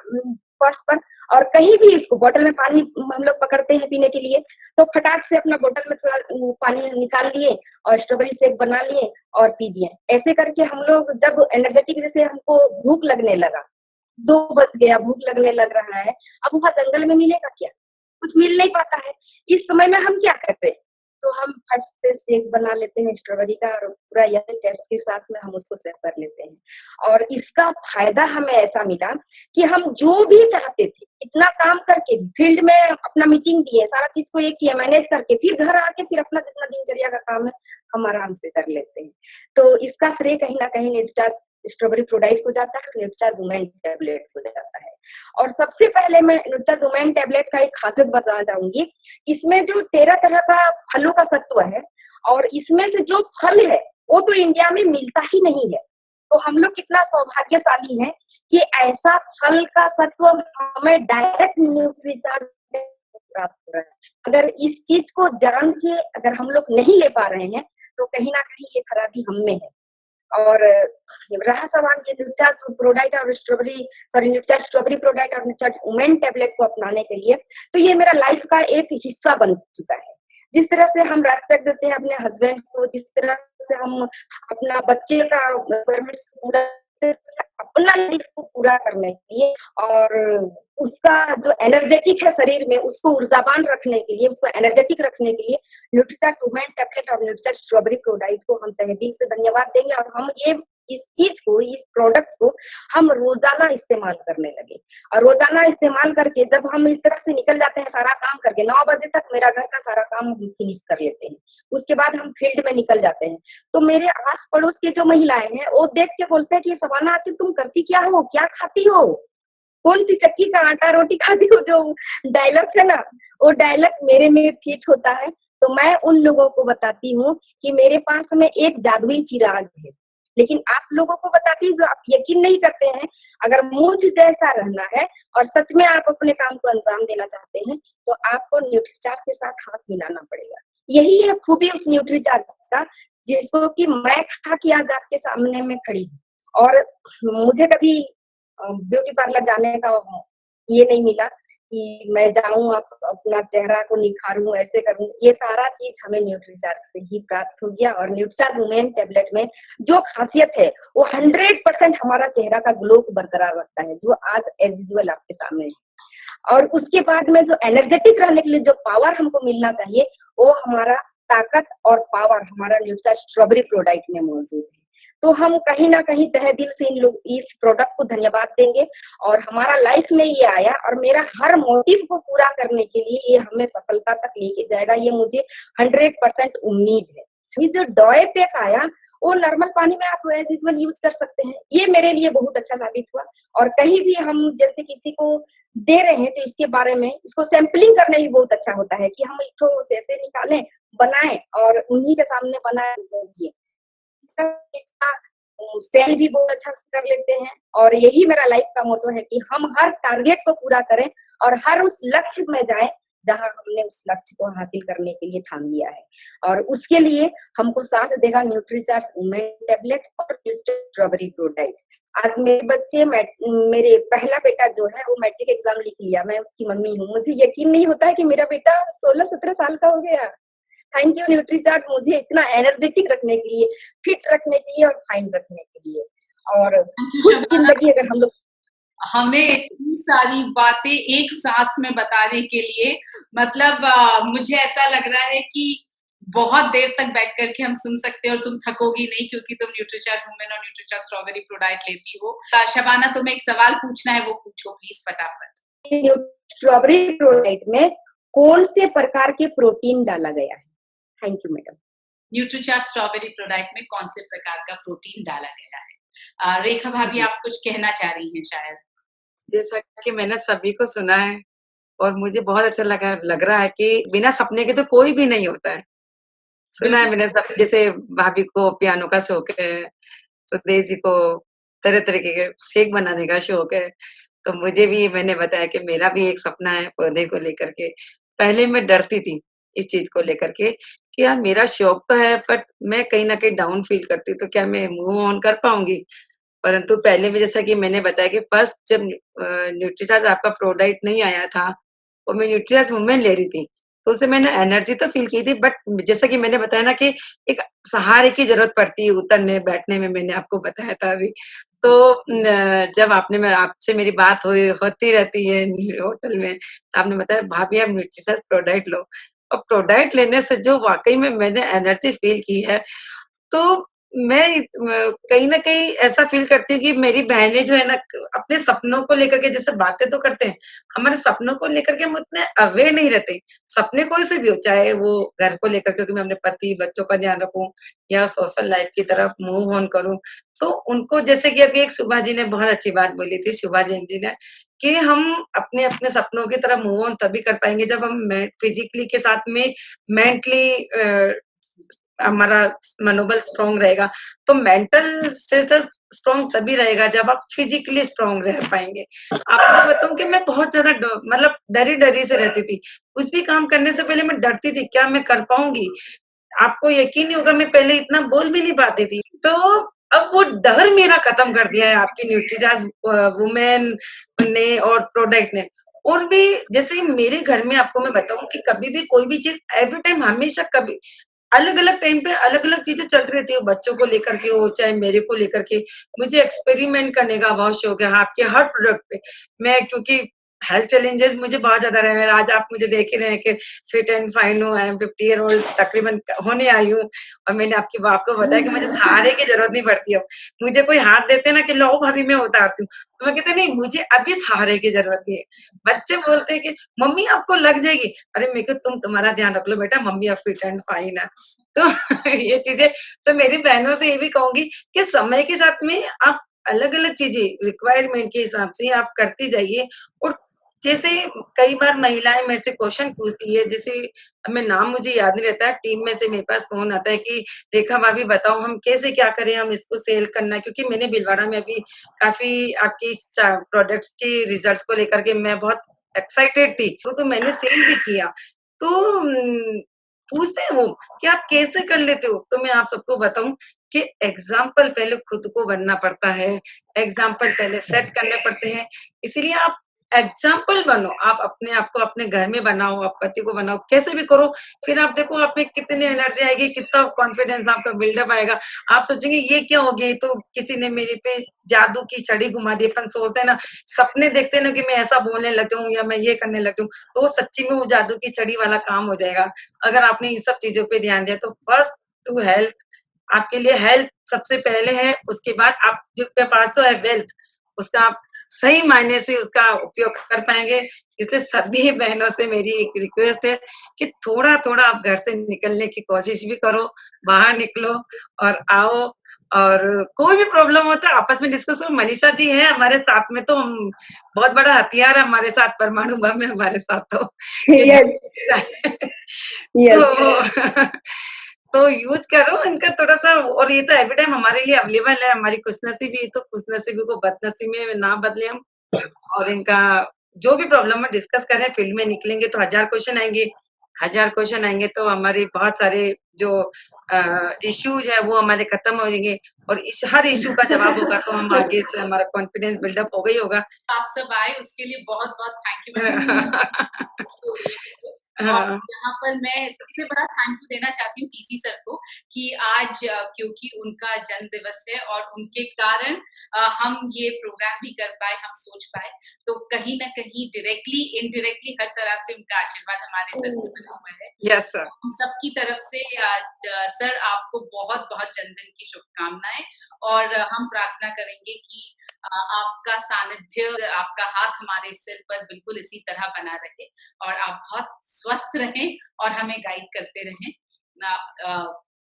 पर्स पर, और कहीं भी इसको बोतल में पानी हम लोग पकड़ते हैं पीने के लिए, तो फटाक से अपना बोतल में थोड़ा पानी निकाल लिए और स्ट्रॉबेरी शेक बना लिए और पी दिए। ऐसे करके हम लोग जब एनर्जेटिक, जैसे हमको भूख लगने लगा, 2 बज गया, भूख लगने लग रहा है, अब वहां जंगल में मिलेगा क्या? कुछ मिल नहीं पाता है। इस समय में हम क्या करते हैं, तो हम फट से शेक बना लेते हैं स्ट्रॉबेरी का, और पूरा यही टेस्ट के साथ में हम उसको सर्व कर लेते हैं। और इसका फायदा हमें ऐसा मिला कि हम जो भी चाहते थे, इतना काम करके फील्ड में अपना मीटिंग दिए, सारा चीज को ये किया मैनेज करके, फिर घर आके फिर अपना जितना दिनचर्या का काम है हम आराम से कर लेते हैं। तो इसका श्रेय कहीं ना कहीं न्यूट्रीचार्ज स्ट्रॉबेरी प्रोडाक्ट को जाता है, न्यूट्रीचार्ज वुमेन टैबलेट को जाता है। और सबसे पहले मैं न्यूट्रीचार्ज वुमेन टैबलेट का एक खासियत बताना चाहूंगी। इसमें जो 13 तरह का फलों का सत्व है, और इसमें से जो फल है वो तो इंडिया में मिलता ही नहीं है। तो हम लोग कितना सौभाग्यशाली हैं कि ऐसा फल का सत्व हमें डायरेक्ट न्यूट्रीचार्ज प्राप्त हो रहा है। अगर इस चीज को जान के अगर हम लोग नहीं ले पा रहे हैं, तो कहीं ना कहीं ये खराबी हम में है। और रहा सवाल ये न्यूट्रीचार्ज प्रोडाक्ट और न्यूट्रीचार्ज स्ट्रॉबेरी प्रोडाक्ट और न्यूट्रीचार्ज वुमेन टैबलेट को अपनाने के लिए, तो ये मेरा लाइफ का एक हिस्सा बन चुका है। जिस तरह से हम रेस्पेक्ट देते हैं अपने हस्बैंड को, जिस तरह से हम अपना बच्चे का पूरा अपना लाइफ को पूरा करने के लिए, और उसका जो एनर्जेटिक है शरीर में, उसको ऊर्जावान रखने के लिए, उसको एनर्जेटिक रखने के लिए न्यूट्रीचार्ज वुमेन टैबलेट और न्यूट्रीचार्ज स्ट्रॉबेरी प्रोडाक्ट को हम तहे दिल से धन्यवाद देंगे। और हम ये इस चीज को, इस प्रोडक्ट को हम रोजाना इस्तेमाल करने लगे, और रोजाना इस्तेमाल करके जब हम इस तरह से निकल जाते हैं सारा काम करके, 9 बजे तक मेरा घर का सारा काम हम फिनिश कर लेते हैं, उसके बाद हम फील्ड में निकल जाते हैं, तो मेरे आस पड़ोस की जो महिलाएं हैं वो देख के बोलते हैं कि सवाना आखिर तुम करती क्या हो, क्या खाती हो, कौन सी चक्की का आटा रोटी खाती हो? जो डायलॉग है ना, वो डायलॉग मेरे में फिट होता है। तो मैं उन लोगों को बताती हूँ कि मेरे पास में एक जादुई चिराग है, लेकिन आप लोगों को बताती हूँ, आप यकीन नहीं करते हैं। अगर मुझ जैसा रहना है और सच में आप अपने काम को अंजाम देना चाहते हैं, तो आपको न्यूट्रीचार्ज के साथ हाथ मिलाना पड़ेगा। यही है खूबी उस न्यूट्रीचार्ज का, जिसको कि मैं खा के आज आपके सामने में खड़ी हूँ। और मुझे कभी ब्यूटी पार्लर जाने का ये नहीं मिला कि मैं जाऊं अपना चेहरा को निखारूं, ऐसे करूं। ये सारा चीज हमें न्यूट्रीचार्ज से ही प्राप्त हो गया। और न्यूट्रीचार्ज वुमेन टैबलेट में जो खासियत है वो 100% हमारा चेहरा का ग्लो को बरकरार रखता है, जो आज एज यूजुअल आपके सामने है। और उसके बाद में जो एनर्जेटिक रहने के लिए जो पावर हमको मिलना चाहिए, वो हमारा ताकत और पावर हमारा न्यूट्रीचार्ज स्ट्रॉबेरी प्रोडक्ट में मौजूद है। तो हम कहीं ना कहीं तहे दिल से इस प्रोडक्ट को धन्यवाद देंगे। और हमारा लाइफ में ये आया और मेरा हर मोटिव को पूरा करने के लिए ये हमें सफलता तक लेके जाएगा, ये मुझे 100% उम्मीद है। ये जो डॉय पैक आया वो नॉर्मल पानी में आप एज यूजुअल यूज कर सकते हैं, ये मेरे लिए बहुत अच्छा साबित हुआ। और कहीं भी हम जैसे किसी को दे रहे हैं तो इसके बारे में इसको सैंपलिंग करने भी बहुत अच्छा होता है कि हम एक तो जैसे निकालें, बनाएं और उन्हीं के सामने बनाए दिए। सेल भी बहुत अच्छा से कर लेते हैं। और यही मेरा लाइफ का मोटो है कि हम हर टारगेट को पूरा करें और हर उस लक्ष्य में जाएं जहां हमने उस लक्ष्य को हासिल करने के लिए ठान लिया है। और उसके लिए हमको साथ देगा न्यूट्रीचार्ज वुमेन टैबलेट और स्ट्रॉबेरी प्रोडक्ट। आज मेरे बच्चे मेरे पहला बेटा जो है वो मैट्रिक एग्जाम लिख लिया, मैं उसकी मम्मी हूँ। मुझे यकीन नहीं होता है कि मेरा बेटा 16-17 साल का हो गया। थैंक यू न्यूट्रीचार्ज, मुझे इतना एनर्जेटिक रखने के लिए, फिट रखने के लिए और फाइन रखने के लिए। और थैंक यू खुश शबाना, जिंदगी अगर हम लोग हमें इतनी सारी बातें एक सांस में बताने के लिए, मतलब मुझे ऐसा लग रहा है कि बहुत देर तक बैठ करके हम सुन सकते हैं और तुम थकोगी नहीं क्योंकि तुम न्यूट्रीचार्ज वुमेन और न्यूट्रीचार्ज स्ट्रॉबेरी प्रोडक्ट लेती हो। शबाना, तुम्हें एक सवाल पूछना है, वो पूछो प्लीज फटाफट। स्ट्रॉबेरी प्रोडक्ट में कौन से प्रकार के प्रोटीन डाला गया है? Thank you madam. Nutricharge strawberry product में कौन से प्रकार का प्रोटीन डाला गया है? रेखा भाभी, आप कुछ कहना चाह रही हैं शायद। जैसा कि मैंने सभी को सुना है और मुझे बहुत अच्छा लग रहा है कि बिना सपने के तो कोई भी नहीं होता है। सुना है मैंने सब, जैसे भाभी को पियानो का शौक है, सुदेश जी को तरह तरीके के शेक बनाने का शौक है, तो मुझे भी मैंने बताया कि मेरा भी एक सपना है पौधे को लेकर के। पहले मैं डरती थी इस चीज को लेकर के कि यार मेरा शौक तो है बट मैं कहीं न कहीं डाउन फील करती हूँ, तो क्या मैं मूव ऑन कर पाऊँगी? परंतु पहले भी जैसा कि मैंने बताया कि फर्स्ट जब न्यूट्रीचार्ज आपका प्रोडक्ट नहीं आया था, और मैं न्यूट्रीचार्ज वुमेन ले रही थी, तो उससे मैंने एनर्जी तो फ़ील की थी बट जैसा कि मैंने बताया ना कि एक सहारे की ज़रूरत पड़ती है उतरने बैठने में, मैंने आपको बताया था अभी। तो जब मैं आपसे मेरी बात हुई होती रहती है होटल में, तो आपने बताया भाभी आप न्यूट्रीचार्ज प्रोडक्ट लो, और प्रोडक्ट लेने से जो वाक़ई में मैंने एनर्जी फ़ील की है, तो मैं कहीं न कहीं ऐसा फ़ील करती हूँ कि मेरी बहनें जो है ना अपने सपनों को लेकर के जैसे बातें तो करते हैं, हमारे सपनों को लेकर के हम उतने अवेयर नहीं रहते। सपने कोई से भी हो, चाहे वो घर को लेकर के कि मैं अपने पति, बच्चों का ध्यान रखूँ या सोशल लाइफ़ की तरफ मूव ऑन करूँ। तो उनको जैसे कि अभी एक सुभा जी ने बहुत अच्छी बात बोली थी, शुभा जैन जी ने, कि हम अपने सपनों की तरफ मूव ऑन तभी कर पाएँगे जब हम फिज़िकली के साथ में मेंटली हमारा मनोबल स्ट्रॉन्ग रहेगा। तो मेंटल स्टेटस स्ट्रॉन्ग तभी रहेगा जब आप फिजिकली स्ट्रॉन्ग रह पाएँगे। आपको बताऊँ कि मैं बहुत ज़्यादा मतलब डरी-डरी से रहती थी। कुछ भी काम करने से पहले मैं डरती थी, क्या मैं कर पाऊँगी? आपको यकीन नहीं होगा, मैं पहले इतना बोल भी नहीं पाती थी। तो अब वो डर मेरा खत्म कर दिया है आपकी न्यूट्रीचार्ज वुमेन ने और प्रोडक्ट ने। और भी जैसे मेरे घर में आपको मैं बताऊँ कि कभी भी कोई भी चीज़ एवरी टाइम हमेशा कभी अलग-अलग टाइम पे अलग-अलग चीज़ें चलती रहती है, बच्चों को लेकर के हो, चाहे मेरे को लेकर के। मुझे एक्सपेरिमेंट करने का बहुत शौक है आपके हर प्रोडक्ट पे। मैं क्योंकि हेल्थ चैलेंजेस मुझे बहुत ज़्यादा रहे हैं। आज आप मुझे देख ही रहे हैं कि फिट एंड फाइन हूँ, आई एम 50 ईयर ओल्ड तकरीबन होने आई हूँ, और मैंने आपको बताया कि मुझे सहारे की ज़रूरत नहीं पड़ती अब। मुझे कोई हाथ देते हैं ना कि लाओ भाभी मैं उतारती हूँ, तो मैं कहती हूँ नहीं मुझे अभी सहारे की ज़रूरत नहीं है। बच्चे बोलते हैं कि मम्मी आपको लग जाएगी। अरे मैं कहा तुम्हारा ध्यान रख लो बेटा, मम्मी अब फिट एंड फाइन है। तो ये चीज़ें, तो मेरी बहनों से ये भी कहूँगी कि समय के साथ में आप अलग-अलग चीज़ें रिक्वायरमेंट के हिसाब से आप करती जाइए। और जैसे कई बार महिलाएँ मेरे से क्वेश्चन पूछती है, जैसे अब मैं नाम मुझे याद नहीं रहता है, टीम में से मेरे पास फ़ोन आता है कि रेखा भाभी बताओ हम कैसे क्या करें, हम इसको सेल करना है, क्योंकि मैंने भीलवाड़ा में अभी काफ़ी आपकी प्रोडक्ट्स के रिजल्ट्स को लेकर के मैं बहुत एक्साइटेड थी, तो मैंने सेल भी किया। तो पूछते हैं वो कि आप कैसे कर लेते हो? तो मैं आप सबको बताऊँ कि एग्ज़ाम्पल पहले खुद को बनना पड़ता है, एग्ज़ाम्पल पहले सेट करने पड़ते हैं। इसीलिए आप एग्ज़ाम्पल बनो, आप अपने आप को अपने घर में बनाओ, आप पति को बनाओ, कैसे भी करो, फिर आप देखो आप में कितनी एनर्जी आएगी, कितना कॉन्फिडेंस आपका बिल्डअप आएगा। आप सोचेंगे ये क्या हो गया? ये तो किसी ने मेरे पे जादू की छड़ी घुमा दी। अपन सोचते हैं ना, सपने देखते हैं ना कि मैं ऐसा बोलने लग जाऊँ या मैं ये करने लग जाऊँ, तो वो सच्ची में वो जादू की छड़ी वाला काम हो जाएगा। अगर आपने इन सब चीज़ों पे ध्यान दिया तो फर्स्ट टू हेल्थ, आपके लिए हेल्थ सबसे पहले है, उसके बाद आप जिसके पास है वेल्थ, उसका आप सही मायने से उसका उपयोग कर पाएंगे। इसलिए सभी बहनों से मेरी एक रिक्वेस्ट है कि थोड़ा-थोड़ा आप घर से निकलने की कोशिश भी करो, बाहर निकलो और आओ, और कोई भी प्रॉब्लम हो तो आपस में डिस्कस करो। मनीषा जी हैं हमारे साथ में, तो हम बहुत बड़ा हथियार है हमारे साथ, परमाणु बम है हमारे साथ, तो यस यस तो तो यूज़ करो इनका थोड़ा-सा, और ये तो एवरी टाइम हमारे लिए अवेलेबल है। हमारी खुशनसीबी है, तो खुशनसीबी को बदनसीबी में ना बदलें हम, और इनका जो भी प्रॉब्लम है डिस्कस करें। फील्ड में निकलेंगे तो 1000 क्वेश्चन आएँगे, 1000 क्वेश्चन आएँगे तो हमारे बहुत सारे जो इश्यूज़ है वो हमारे खत्म हो जाएंगे, और इस हर इश्यू का जवाब होगा तो हम आगे से हमारा कॉन्फिडेंस बिल्डअप हो गई होगा। आप सब आए उसके लिए बहुत-बहुत थैंक यू। और हाँ, यहाँ पर मैं सबसे बड़ा थैंक यू देना चाहती हूँ टीसी सर को कि आज क्योंकि उनका जन्म दिवस है और उनके कारण हम ये प्रोग्राम भी कर पाए, हम सोच पाए, तो कहीं न कहीं डायरेक्टली, इनडायरेक्टली हर तरह से उनका आशीर्वाद हमारे सर पे बना हुआ है। Yes sir. हम सबकी तरफ से सर आपको बहुत-बहुत जन्मदिन की शुभकामनाएँ, और हम प्रार्थना करेंगे कि आपका सानिध्य, आपका हाथ हमारे सिर पर बिल्कुल इसी तरह बना रहे, और आप बहुत स्वस्थ रहें और हमें गाइड करते रहें।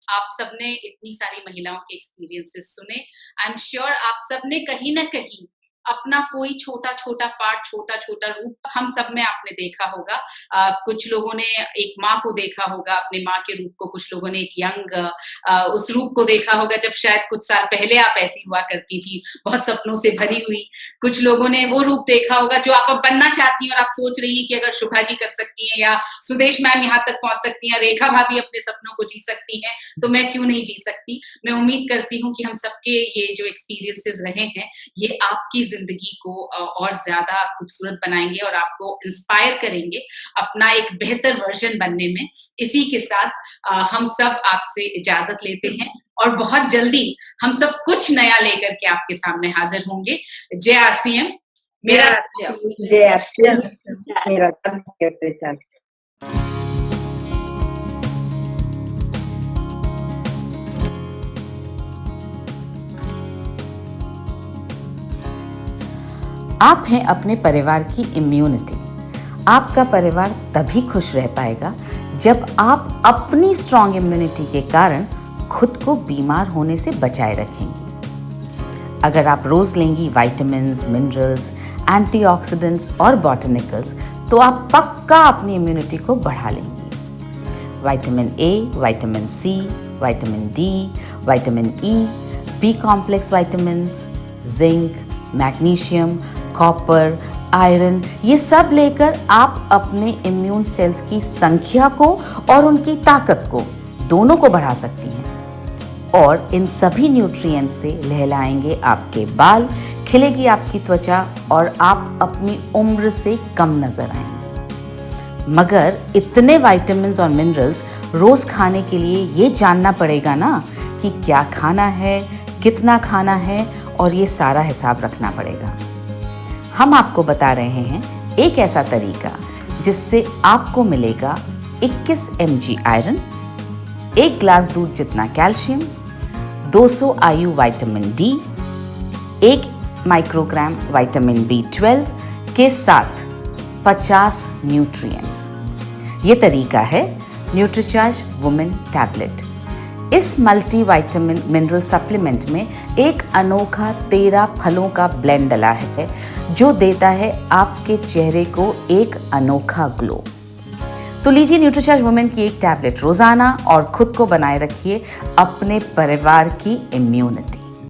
आप सबने इतनी सारी महिलाओं के एक्सपीरियंसेस सुने। आई एम श्योर आप सबने कहीं न कहीं अपना कोई छोटा-छोटा पार्ट, छोटा-छोटा रूप हम सब में आपने देखा होगा। कुछ लोगों ने एक माँ को देखा होगा, अपने माँ के रूप को, कुछ लोगों ने एक यंग उस रूप को देखा होगा जब शायद कुछ साल पहले आप ऐसी हुआ करती थी, बहुत सपनों से भरी हुई। कुछ लोगों ने वो रूप देखा होगा जो आप अब बनना चाहती हैं, और आप सोच रही हैं कि अगर शुभा जी कर सकती हैं, या सुदेश मैम यहाँ तक पहुँच सकती हैं, रेखा भाभी अपने सपनों को जी सकती हैं, तो मैं क्यों नहीं जी सकती। मैं उम्मीद करती हूँ कि हम सबके ये जो एक्सपीरियंसेस रहे हैं, ये आपकी ज़िंदगी को और ज़्यादा खूबसूरत बनाएँगे और आपको इंस्पायर करेंगे अपना एक बेहतर वर्ज़न बनने में। इसी के साथ हम सब आपसे इजाज़त लेते हैं, और बहुत जल्दी हम सब कुछ नया लेकर के आपके सामने हाज़िर होंगे। जय आरसीएम। मेरा जय आरसीएम, मेरा चार्ज। आप हैं अपने परिवार की इम्यूनिटी। आपका परिवार तभी खुश रह पाएगा जब आप अपनी स्ट्रॉन्ग इम्यूनिटी के कारण खुद को बीमार होने से बचाए रखेंगी। अगर आप रोज लेंगी विटामिन्स, मिनरल्स, एंटीऑक्सीडेंट्स और बॉटनिकल्स, तो आप पक्का अपनी इम्यूनिटी को बढ़ा लेंगी। Vitamin A, vitamin C, vitamin D, vitamin E, B complex vitamins, zinc, magnesium, copper, iron, ये सब लेकर आप अपने इम्यून सेल्स की संख्या को और उनकी ताकत को दोनों को बढ़ा सकती हैं, और इन सभी न्यूट्रिएंट्स से लहलाएंगे आपके बाल, खिलेगी आपकी त्वचा, और आप अपनी उम्र से कम नजर आएंगे। मगर इतने विटामिन्स और मिनरल्स रोज खाने के लिए ये जानना पड़ेगा ना कि क्या खाना है, कितना खाना है, और ये सारा हिसाब रखना पड़ेगा। हम आपको बता रहे हैं एक ऐसा तरीका जिससे आपको मिलेगा 21 mg आयरन, 1 ग्लास दूध जितना calcium, 200 IU vitamin D, 1 microgram vitamin B12 के साथ 50 न्यूट्रिएंट्स। ये तरीका है न्यूट्रीचार्ज वुमेन टैबलेट। इस मल्टी विटामिन मिनरल सप्लीमेंट में एक अनोखा 13 फलों का ब्लेंड डला है जो देता है आपके चेहरे को एक अनोखा ग्लो। तो लीजिए न्यूट्रीचार्ज वुमेन की एक टैबलेट रोजाना और खुद को बनाए रखिए अपने परिवार की इम्यूनिटी।